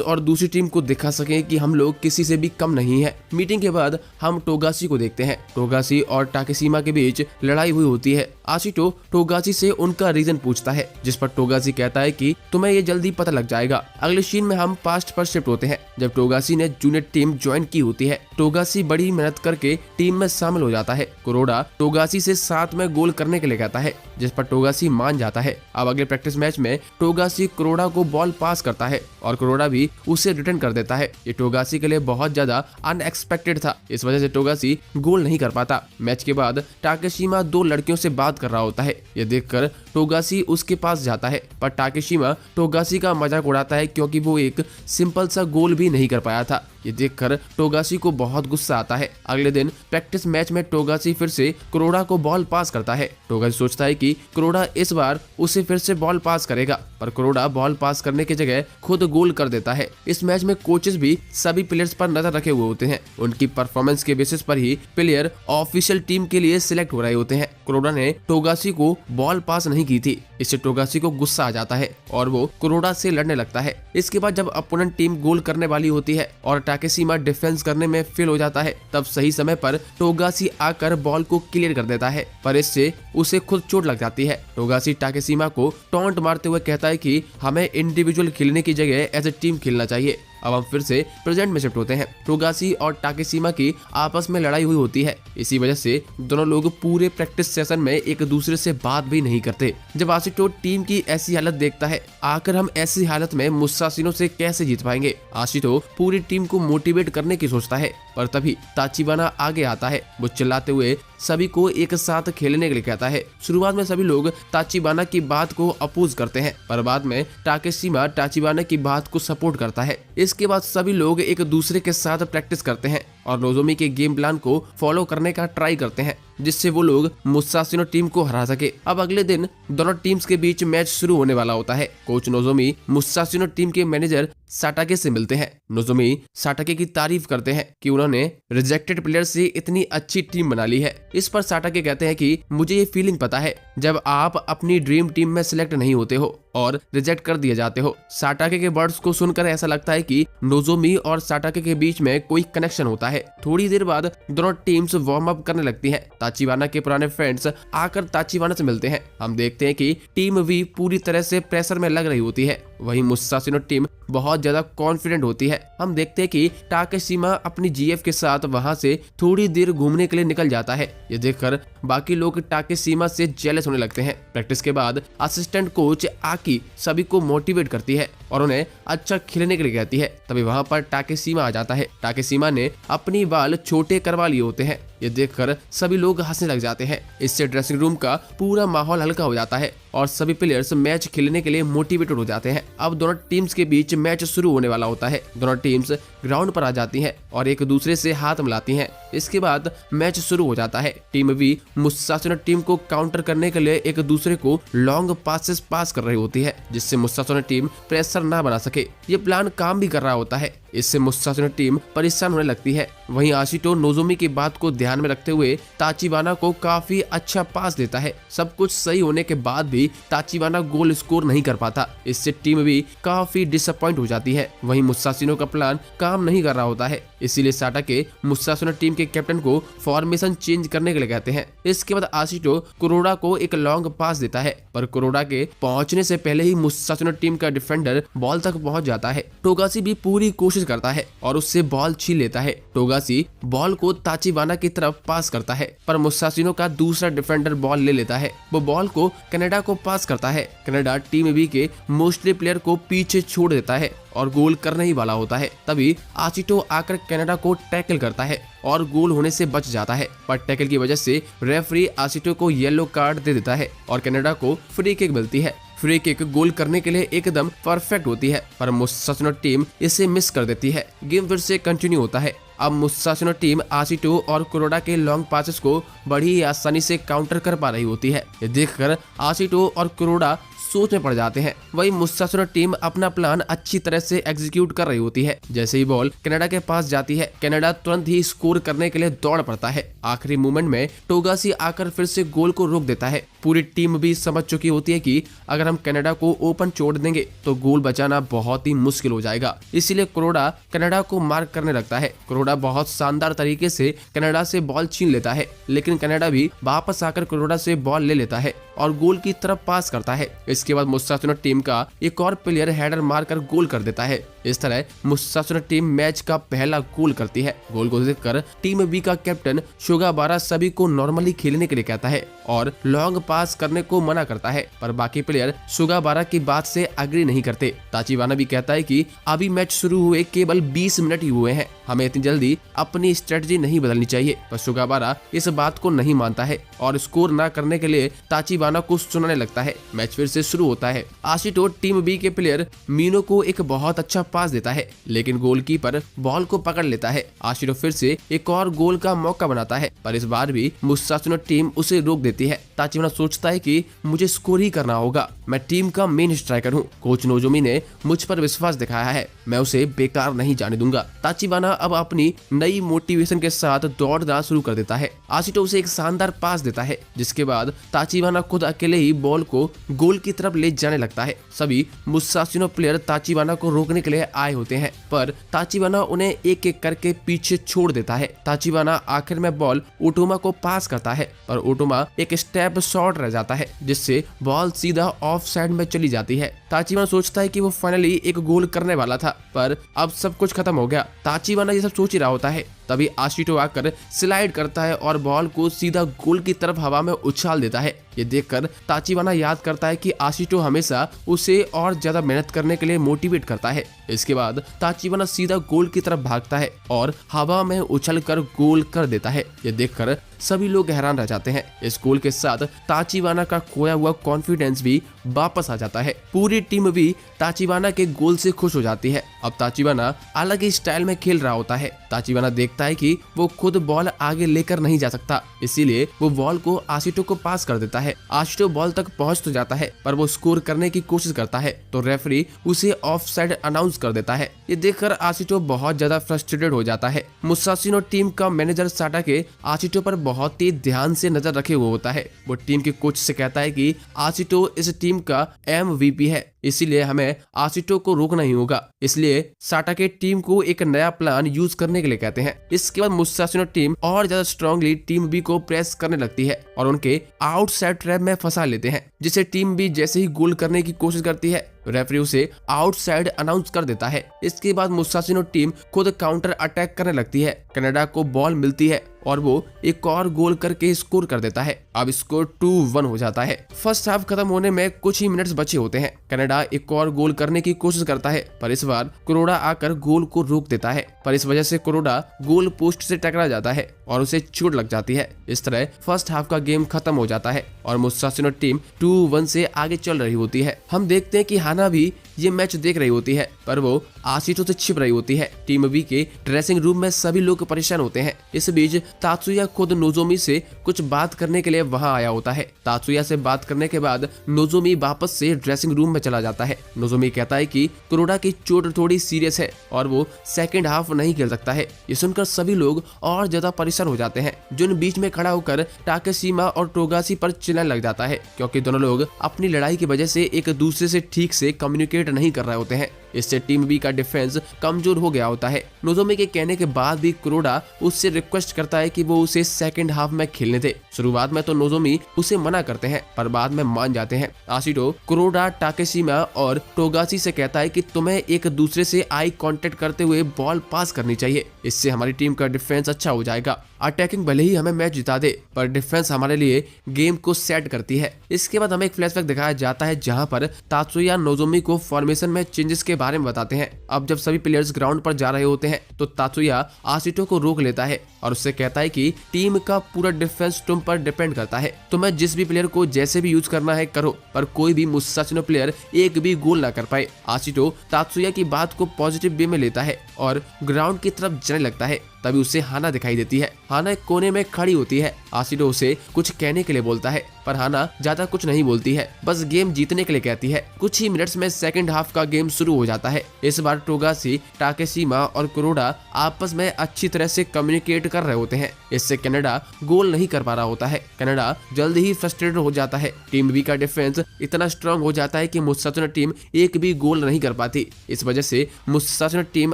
और दूसरी टीम को दिखा सकें कि हम लोग किसी से भी कम नहीं है। मीटिंग के बाद हम टोगाशी को देखते हैं। टोगाशी और टाकेशिमा के बीच लड़ाई हुई होती है। आशिटो टोगाशी से उनका रीजन पूछता है, जिस पर टोगाशी कहता है कि तुम्हें ये जल्दी पता लग जाएगा। अगले सीन में हम पास्ट पर शिफ्ट होते हैं जब टोगाशी ने जूनियर टीम ज्वाइन की होती है। टोगाशी बड़ी मेहनत करके टीम में शामिल हो जाता है। कुरोडा टोगाशी से साथ में गोल करने के लिए कहता है, जिस पर टोगाशी मान जाता है। अब अगले प्रैक्टिस मैच में टोगाशी कुरोडा को बॉल पास करता है और कुरोडा भी उसे रिटर्न कर देता है। ये टोगाशी के लिए बहुत ज्यादा अनएक्सपेक्टेड था, इस वजह से टोगाशी गोल नहीं कर पाता। मैच के बाद टाकेशिमा दो लड़कियों से बात कर रहा होता है। ये देखकर टोगाशी उसके पास जाता है, पर टाकेशिमा टोगाशी का मजाक उड़ाता है क्योंकि वो एक सिंपल सा गोल भी नहीं कर पाया था। ये देखकर टोगाशी को बहुत गुस्सा आता है। अगले दिन प्रैक्टिस मैच में टोगाशी फिर से कुरोडा को बॉल पास करता है। टोगाशी सोचता है कि कुरोडा इस बार उसे फिर से बॉल पास करेगा, पर कुरोडा बॉल पास करने की जगह खुद गोल कर देता है। इस मैच में कोचेस भी सभी प्लेयर्स पर नजर रखे हुए होते हैं। उनकी परफॉर्मेंस के बेसिस पर ही प्लेयर ऑफिशियल टीम के लिए सिलेक्ट हो रहे होते हैं। कुरोडा ने टोगाशी को बॉल पास नहीं की थी, इससे टोगाशी को गुस्सा आ जाता है और वो कुरोडा से लड़ने लगता है। इसके बाद जब अपोनेंट टीम गोल करने वाली होती है और टाकेशिमा डिफेंस करने में फेल हो जाता है, तब सही समय पर टोगाशी आकर बॉल को क्लियर कर देता है, पर इससे उसे खुद चोट लग जाती है। टोगाशी टाकेशिमा को टॉन्ट मारते हुए कहता है कि हमें इंडिविजुअल खेलने की जगह एज ए टीम खेलना चाहिए। अब हम फिर से प्रेजेंट में शिफ्ट होते हैं। टोगाशी और टाकेशिमा की आपस में लड़ाई हुई होती है। इसी वजह से दोनों लोग पूरे प्रैक्टिस सेशन में एक दूसरे से बात भी नहीं करते। जब आशिटो टीम की ऐसी हालत देखता है, आकर हम ऐसी हालत में मुसाशिनो से कैसे जीत पाएंगे। आशिटो पूरी टीम को मोटिवेट करने की सोचता है, पर तभी ताचिबाना आगे आता है। वो चिल्लाते हुए सभी को एक साथ खेलने के लिए कहता है। शुरुआत में सभी लोग ताचिबाना की बात को अपोज करते हैं, पर बाद में टाकेशिमा ताचिबाना की बात को सपोर्ट करता है। इसके बाद सभी लोग एक दूसरे के साथ प्रैक्टिस करते हैं और नोजोमी के गेम प्लान को फॉलो करने का ट्राई करते हैं। जिससे वो लोग मुसाशिनो टीम को हरा सके। अब अगले दिन दोनों टीम्स के बीच मैच शुरू होने वाला होता है। कोच नोजोमी मुसाशिनो टीम के मैनेजर साटाके से मिलते हैं। नोजोमी साटाके की तारीफ करते हैं कि उन्होंने रिजेक्टेड प्लेयर से इतनी अच्छी टीम बना ली है। इस पर साटाके कहते हैं कि मुझे ये फीलिंग पता है जब आप अपनी ड्रीम टीम में सिलेक्ट नहीं होते हो और रिजेक्ट कर दिए जाते हो। साटाके के वर्ड्स को सुनकर ऐसा लगता है कि नोजोमी और साटाके के बीच में कोई कनेक्शन होता है। थोड़ी देर बाद दोनों टीम्स वार्म अप करने लगती हैं। ताचिबाना के पुराने फ्रेंड्स आकर ताचिबाना से मिलते हैं। हम देखते हैं कि टीम वी पूरी तरह से प्रेशर में लग रही होती है, वहीं मुसाशिनो टीम बहुत ज्यादा कॉन्फिडेंट होती है। हम देखते हैं कि टाकेशिमा अपनी जीएफ के साथ वहां से थोड़ी देर घूमने के लिए निकल जाता है। ये देखकर बाकी लोग टाकेशिमा से जेलस होने लगते हैं। प्रैक्टिस के बाद असिस्टेंट कोच आकी सभी को मोटिवेट करती है और उन्हें अच्छा खेलने के लिए कहती है। तभी वहां पर टाकेशिमा आ जाता है। टाकेशिमा ने अपनी बाल छोटे करवा लिए होते हैं। ये देखकर सभी लोग हंसने लग जाते हैं। इससे ड्रेसिंग रूम का पूरा माहौल हल्का हो जाता है और सभी प्लेयर्स मैच खेलने के लिए मोटिवेटेड हो जाते हैं। अब दोनों टीम्स के बीच मैच शुरू होने वाला होता है। दोनों टीम्स ग्राउंड पर आ जाती हैं और एक दूसरे से हाथ मिलाती हैं। इसके बाद मैच शुरू हो जाता है। टीम वी मुसाशिनो टीम को काउंटर करने के लिए एक दूसरे को लॉन्ग पासेस पास कर रही होती है, जिससे मुसाशिनो टीम प्रेशर ना बना सके। ये प्लान काम भी कर रहा होता है। इससे मुसाशिनो टीम परेशान होने लगती है। वहीं आशिटो नोजोमी की बात को ध्यान में रखते हुए ताचिबाना को काफी अच्छा पास देता है। सब कुछ सही होने के बाद भी ताचिबाना गोल स्कोर नहीं कर पाता। इससे टीम भी काफी डिसअपॉइंट हो जाती है। वहीं मुसाशिनो का प्लान काम नहीं कर रहा होता है, इसीलिए साटाके मुसाशिनो टीम के कैप्टन को फॉर्मेशन चेंज करने के लिए कहते हैं। इसके बाद आशिटो कुरोडा को एक लॉन्ग पास देता है, पर कुरोडा के पहुंचने से पहले ही मुसाशिनो टीम का डिफेंडर बॉल तक पहुंच जाता है। टोगाशी भी पूरी कोशिश करता है और उससे बॉल छीन लेता है। टोगाशी बॉल को ताचिबाना की तरफ पास करता है, पर मुसाशिनो का दूसरा डिफेंडर बॉल ले लेता है। वो बॉल को कनाडा को पास करता है। कनाडा टीम बी के मोस्टली प्लेयर को पीछे छोड़ देता है और गोल करने ही वाला होता है। तभी आशिटो आकर कनाडा को टैकल करता है और गोल होने से बच जाता है, पर टैकल की वजह से रेफरी आशिटो को येलो कार्ड दे देता है और कनाडा को फ्री किक मिलती है। फ्री किक गोल करने के लिए एकदम परफेक्ट होती है, पर मुसाशिनो टीम इसे मिस कर देती है। गेम फिर से कंटिन्यू होता है। अब मुसाशिनो टीम आशिटो और कुरोडा के लॉन्ग पासेस को बड़ी आसानी से काउंटर कर पा रही होती है। ये देखकर आशिटो और कुरोडा सोच में पड़ जाते हैं। वही मुसाशिनो टीम अपना प्लान अच्छी तरह से एग्जीक्यूट कर रही होती है। जैसे ही बॉल कनाडा के पास जाती है, कनाडा तुरंत ही स्कोर करने के लिए दौड़ पड़ता है। आखिरी मोमेंट में टोगाशी आकर फिर से गोल को रोक देता है। पूरी टीम भी समझ चुकी होती है कि अगर हम कनाडा को ओपन छोड़ देंगे तो गोल बचाना बहुत ही मुश्किल हो जाएगा। इसीलिए कुरोडा कनाडा को मार्क करने लगता है। कुरोडा बहुत शानदार तरीके से कनाडा से बॉल छीन लेता है, लेकिन कनाडा भी वापस आकर कुरोडा से बॉल ले लेता है और गोल की तरफ पास करता है। इसके बाद मुसाशिनो टीम का एक और प्लेयर हेडर मारकर गोल कर देता है। इस तरह मुसाशिनो टीम मैच का पहला गोल करती है। गोल को देखकर टीम बी का कैप्टन शुगाबारा सभी को नॉर्मली खेलने के लिए कहता है और लॉन्ग पास करने को मना करता है, पर बाकी प्लेयर शुगाबारा की बात से एग्री नहीं करते। ताचिबाना भी कहता है कि अभी मैच शुरू हुए केवल 20 मिनट ही हुए हैं, हमें इतनी जल्दी अपनी स्ट्रेटजी नहीं बदलनी चाहिए। पर शुगाबारा इस बात को नहीं मानता है और स्कोर न करने के लिए ताचिबाना को सुनाने लगता है। मैच फिर से शुरू होता है। आशिटो टीम बी के प्लेयर मीनो को एक बहुत अच्छा पास देता है, लेकिन गोलकीपर बॉल को पकड़ लेता है। आशिटो फिर से एक और गोल का मौका बनाता है, पर इस बार भी मुसाशिनो टीम उसे रोक देती है। ताचिबाना सोचता है कि मुझे स्कोर ही करना होगा, मैं टीम का मेन स्ट्राइकर हूँ। कोच नोजोमी ने मुझ पर विश्वास दिखाया है, मैं उसे बेकार नहीं जाने दूंगा। ताचिबाना अब अपनी नई मोटिवेशन के साथ दौड़ना शुरू कर देता है। आशिटो उसे एक शानदार पास देता है, जिसके बाद ताचिबाना खुद अकेले ही बॉल को गोल की तरफ ले जाने लगता है। सभी मुसाशिनो प्लेयर ताचिबाना को रोकने के लिए आए होते हैं, पर ताचिबाना उन्हें एक एक करके पीछे छोड़ देता है। ताचिबाना आखिर में बॉल ओटोमा को पास करता है, पर ओटोमा एक स्टेप शॉर्ट रह जाता है, जिससे बॉल सीधा ऑफ साइड में चली जाती है। ताचिबाना सोचता है कि वो फाइनली एक गोल करने वाला था, पर अब सब कुछ खत्म हो गया। ताचिबाना ये सब सोच ही रहा होता है, तभी आशिटो आकर स्लाइड करता है और बॉल को सीधा गोल की तरफ हवा में उछाल देता है। ये देखकर ताचिबाना याद करता है कि आशिटो हमेशा उसे और ज्यादा मेहनत करने के लिए मोटिवेट करता है। इसके बाद ताचिबाना सीधा गोल की तरफ भागता है और हवा में उछलकर गोल कर देता है। ये देखकर सभी लोग हैरान रह जाते हैं। इस गोल के साथ ताचिबाना का खोया हुआ कॉन्फिडेंस भी वापस आ जाता है। पूरी टीम भी ताचिबाना के गोल से खुश हो जाती है। अब ताचिबाना अलग ही स्टाइल में खेल रहा होता है। ताचिबाना देखता है कि वो खुद बॉल आगे लेकर नहीं जा सकता, इसीलिए वो बॉल को आशिटो को पास कर देता है। आशिटो बॉल तक पहुंच तो जाता है, पर वो स्कोर करने की कोशिश करता है तो रेफरी उसे ऑफसाइड अनाउंस कर देता है। ये देखकर आशिटो बहुत ज्यादा फ्रस्ट्रेटेड हो जाता है। मुसाशिनो टीम का मैनेजर साटाके आशिटो पर बहुत ही ध्यान से नजर रखे हुए होता है। वो टीम के कोच से कहता है कि आशिटो इस टीम का MVP है, इसीलिए हमें आशिटो को रोकना ही होगा। इसलिए साटाके टीम को एक नया प्लान यूज करने के लिए कहते हैं। इसके बाद मुसाशिनो टीम और ज्यादा स्ट्रांगली टीम बी को प्रेस करने लगती है और उनके आउटसाइड ट्रैप में फंसा लेते हैं, जिसे टीम बी जैसे ही गोल करने की कोशिश करती है रेफरी उसे आउटसाइड अनाउंस कर देता है। इसके बाद मुसाशिनो टीम खुद काउंटर अटैक करने लगती है। कनाडा को बॉल मिलती है और वो एक और गोल करके स्कोर कर देता है। अब स्कोर 2-1 हो जाता है। फर्स्ट हाफ खत्म होने में कुछ ही मिनट्स बचे होते हैं। कनाडा एक और गोल करने की कोशिश करता है, पर इस बार कुरोडा आकर गोल को रोक देता है, पर इस वजह से कुरोडा गोल पोस्ट से टकरा जाता है और उसे चोट लग जाती है। इस तरह फर्स्ट हाफ का गेम खत्म हो जाता है और मुसाशिनो टीम 2-1 से आगे चल रही होती है। हम देखते हैं कि हाना भी ये मैच देख रही होती है, पर वो आशिटो से छिप रही होती है। टीम बी के ड्रेसिंग रूम में सभी लोग परेशान होते हैं। इस बीच तात्सुया खुद नोजोमी से कुछ बात करने के लिए वहां आया होता है। तात्सुया से बात करने के बाद नोजोमी वापस से ड्रेसिंग रूम में चला जाता है। नोजोमी कहता है कि कुरोडा की चोट थोड़ी सीरियस है और वो सेकंड हाफ नहीं खेल सकता है। ये सुनकर सभी लोग और ज्यादा परेशान हो जाते हैं। जुन बीच में खड़ा होकर टाकेशिमा और टोगाशी पर चिल्लाने लग जाता है, क्योंकि दोनों लोग अपनी लड़ाई की वजह से एक दूसरे से ठीक से कम्युनिकेट नहीं कर रहे होते हैं। इससे टीम बी का डिफेंस कमजोर हो गया होता है। नोजोमी के कहने के बाद भी कुरोडा उससे रिक्वेस्ट करता है कि वो उसे सेकंड हाफ में खेलने दे। शुरुआत में तो नोजोमी उसे मना करते हैं, पर बाद में मान जाते हैं। आशिटो कुरोडा, टाकेशिमा और टोगाशी से कहता है कि तुम्हें एक दूसरे से आई कांटेक्ट करते हुए बॉल पास करनी चाहिए, इससे हमारी टीम का डिफेंस अच्छा हो जाएगा। अटैकिंग भले ही हमें मैच जिता दे, पर डिफेंस हमारे लिए गेम को सेट करती है। इसके बाद हमें एक फ्लैशबैक दिखाया जाता है, जहां पर तात्सुया नोजोमी को फॉर्मेशन में चेंजेस के बारे में बताते हैं। अब जब सभी प्लेयर्स ग्राउंड पर जा रहे होते हैं तो तात्सुया आशिटो को रोक लेता है और उससे कहता है कि टीम का पूरा डिफेंस तुम पर डिपेंड करता है। तुम्हें जिस भी प्लेयर को जैसे भी यूज करना है करो, पर कोई भी मुसाशिनो प्लेयर एक भी गोल ना कर पाए। आशिटो तात्सुया की बात को पॉजिटिव वे में लेता है और ग्राउंड की तरफ जाने लगता है। तभी उसे हाना दिखाई देती है। हाना एक कोने में खड़ी होती है। आशिटो उसे कुछ कहने के लिए बोलता है, पर हाना ज्यादा कुछ नहीं बोलती है, बस गेम जीतने के लिए कहती है। कुछ ही मिनट्स में सेकंड हाफ का गेम शुरू हो जाता है। इस बार टोगाशी, टाकेशिमा और कुरोडा आपस में अच्छी तरह से कम्युनिकेट कर रहे होते हैं। इससे कनाडा गोल नहीं कर पा रहा होता है। कनाडा जल्द ही फ्रस्ट्रेटेड हो जाता है। टीम बी का डिफेंस इतना स्ट्रांग हो जाता है कि मुसाशिनो टीम एक भी गोल नहीं कर पाती। इस वजह से मुसाशिनो टीम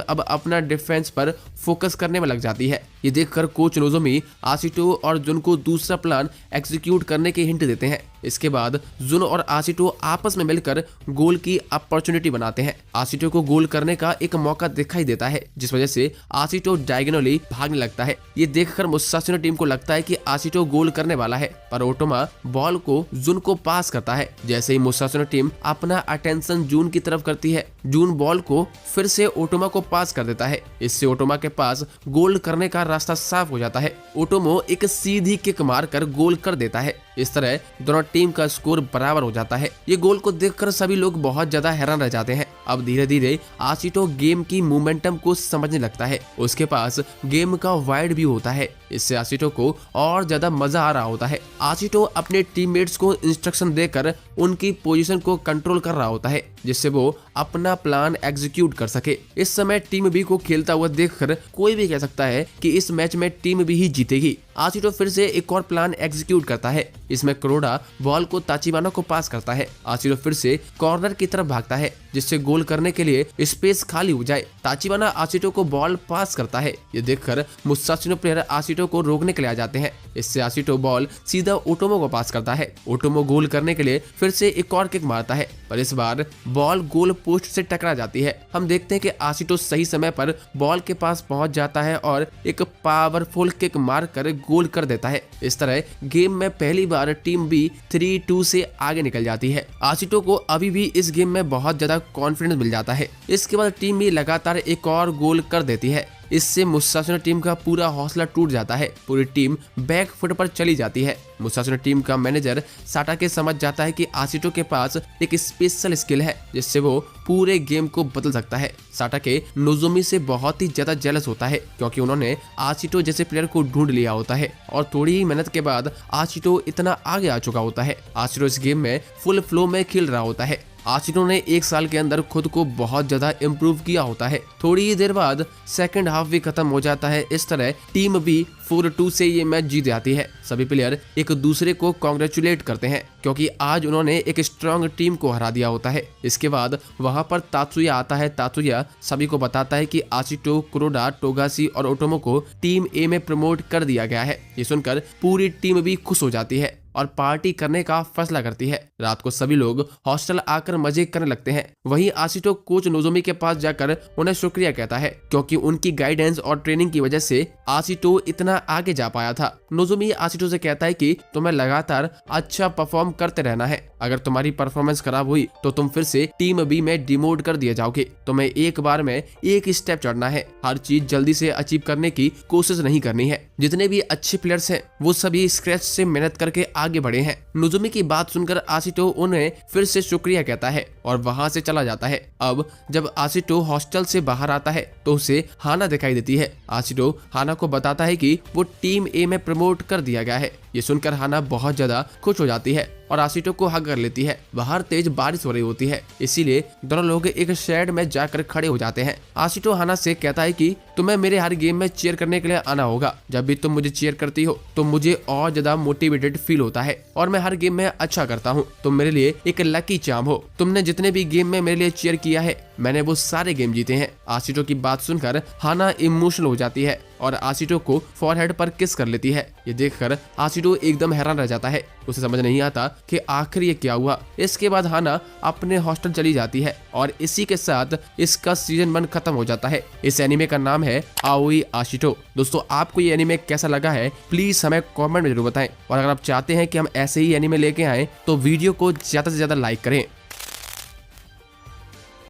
अब अपना डिफेंस पर फोकस करने में लग जाती है। ये देखकर कोच नोजोमी आशिटो और जुन को दूसरा प्लान एग्जीक्यूट करने के हिंट देते हैं। इसके बाद जुन और आशिटो आपस में मिलकर गोल की अपॉर्चुनिटी बनाते हैं। आशिटो को गोल करने का एक मौका दिखाई देता है, जिस वजह से आशिटो डायगोनली भागने लगता है। ये देखकर मुसाशिनो टीम को लगता है कि आशिटो गोल करने वाला है, पर ओटोमा बॉल को जुन को पास करता है। जैसे ही मुसाशिनो टीम अपना अटेंशन जून की तरफ करती है, जून बॉल को फिर से ओटोमा को पास कर देता है। इससे ओटोमा के पास गोल करने का रास्ता साफ हो जाता है। ओटोमो एक सीधी किक मारकर गोल कर देता है। इस तरह दोनों टीम का स्कोर बराबर हो जाता है। ये गोल को देखकर सभी लोग बहुत ज्यादा हैरान रह जाते हैं। अब धीरे धीरे आशिटो गेम की मोमेंटम को समझने लगता है। उसके पास गेम का वाइड भी होता है। इससे आशिटो को और ज्यादा मजा आ रहा होता है। आशिटो अपने टीममेट्स को इंस्ट्रक्शन देकर उनकी पोजीशन को कंट्रोल कर रहा होता है, जिससे वो अपना प्लान एग्जीक्यूट कर सके। इस समय टीम बी को खेलता हुआ देखकर कोई भी कह सकता है कि इस मैच में टीम बी ही जीतेगी। आशिटो फिर से एक और प्लान एग्जीक्यूट करता है। इसमें कुरोडा बॉल को ताचिबाना को पास करता है। आशिटो फिर से कॉर्नर की तरफ भागता है, जिससे गोल करने के लिए स्पेस खाली हो जाए। ताचिबाना आशिटो को बॉल पास करता है। ये देखकर मुसाशिनो प्लेयर आशिटो को रोकने के लिए आ जाते हैं। इससे आशिटो बॉल सीधा ओटोमो को पास करता है। ओटोमो गोल करने के लिए फिर से एक और किक मारता है, पर इस बार बॉल गोल पोस्ट से टकरा जाती है। हम देखते हैं कि आशिटो सही समय पर बॉल के पास पहुंच जाता है और एक पावरफुल किक मारकर गोल कर देता है। इस तरह गेम में पहली बार टीम बी 3-2 से आगे निकल जाती है। आशिटो को अभी भी इस गेम में बहुत ज्यादा कॉन्फिडेंस मिल जाता है। इसके बाद टीम बी लगातार एक और गोल कर देती है। इससे मुसाशिनो टीम का पूरा हौसला टूट जाता है। पूरी टीम बैक फुट पर चली जाती है। मुसाशिनो टीम का मैनेजर साटाके समझ जाता है कि आशिटो के पास एक स्पेशल स्किल है जिससे वो पूरे गेम को बदल सकता है। साटाके नोजोमी से बहुत ही ज्यादा जेलस होता है क्योंकि उन्होंने आशिटो जैसे प्लेयर को ढूंढ लिया होता है और थोड़ी ही मेहनत के बाद आशिटो इतना आगे आ चुका होता है। आशिटो इस गेम में फुल फ्लो में खेल रहा होता है। आशिटो ने 1 साल के अंदर खुद को बहुत ज्यादा इम्प्रूव किया होता है। थोड़ी ही देर बाद सेकंड हाफ भी खत्म हो जाता है। इस तरह टीम भी 4-2 से ये मैच जीत जाती है। सभी प्लेयर एक दूसरे को कांग्रेचुलेट करते हैं क्योंकि आज उन्होंने एक स्ट्रांग टीम को हरा दिया होता है। इसके बाद वहां पर तात्सुया आता है। तात्सुया सभी को बताता है कि आशिटो, कुरोडा, टोगाशी और ओटोमो को टीम ए में प्रमोट कर दिया गया है। ये सुनकर पूरी टीम भी खुश हो जाती है और पार्टी करने का फैसला करती है। रात को सभी लोग हॉस्टल आकर मजे करने लगते हैं। वहीं आशिटो कोच नोजोमी के पास जाकर उन्हें शुक्रिया कहता है क्योंकि उनकी गाइडेंस और ट्रेनिंग की वजह से आशिटो इतना आगे जा पाया था। नोजोमी आशिटो से कहता है कि तुम्हें लगातार अच्छा परफॉर्म करते रहना है। अगर तुम्हारी परफॉर्मेंस खराब हुई तो तुम फिर से टीम बी में डिमोट कर दिए जाओगे। तुम्हें एक बार में एक स्टेप चढ़ना है। हर चीज जल्दी से अचीव करने की कोशिश नहीं करनी है। जितने भी अच्छे प्लेयर्स हैं वो सभी स्क्रैच से मेहनत करके आगे बढ़े हैं। नोजोमी की बात सुनकर आशिटो उन्हें फिर से शुक्रिया कहता है और वहां से चला जाता है। अब जब आशिटो हॉस्टल से बाहर आता है तो उसे हाना दिखाई देती है। आशिटो हाना को बताता है कि वो टीम ए में प्रमोट कर दिया गया है। ये सुनकर हाना बहुत ज्यादा खुश हो जाती है और आशिटो को हग कर लेती है। बाहर तेज बारिश हो रही होती है इसीलिए दोनों लोग एक शेड में जाकर खड़े हो जाते हैं। आशिटो हाना से कहता है कि तुम्हें मेरे हर गेम में चीयर करने के लिए आना होगा। जब भी तुम मुझे चीयर करती हो तो मुझे और ज्यादा मोटिवेटेड फील होता है और मैं हर गेम में अच्छा करता हूँ। तुम मेरे लिए एक लकी चार्म हो। तुमने जितने भी गेम में मेरे लिए चीयर किया है मैंने वो सारे गेम जीते हैं। आशिटो की बात सुनकर हाना इमोशनल हो जाती है और आशिटो को फॉरहेड पर किस कर लेती है। ये देखकर आशिटो एकदम हैरान रह जाता है। उसे समझ नहीं आता कि आखिर ये क्या हुआ। इसके बाद हाना अपने हॉस्टल चली जाती है और इसी के साथ इसका सीजन 1 खत्म हो जाता है। इस एनीमे का नाम है आओई आशिटो। दोस्तों आपको ये एनीमे कैसा लगा है प्लीज हमें कमेंट में जरूर बताएं और अगर आप चाहते हैं कि हम ऐसे ही एनीमे लेके आए तो वीडियो को ज्यादा से ज्यादा लाइक करें।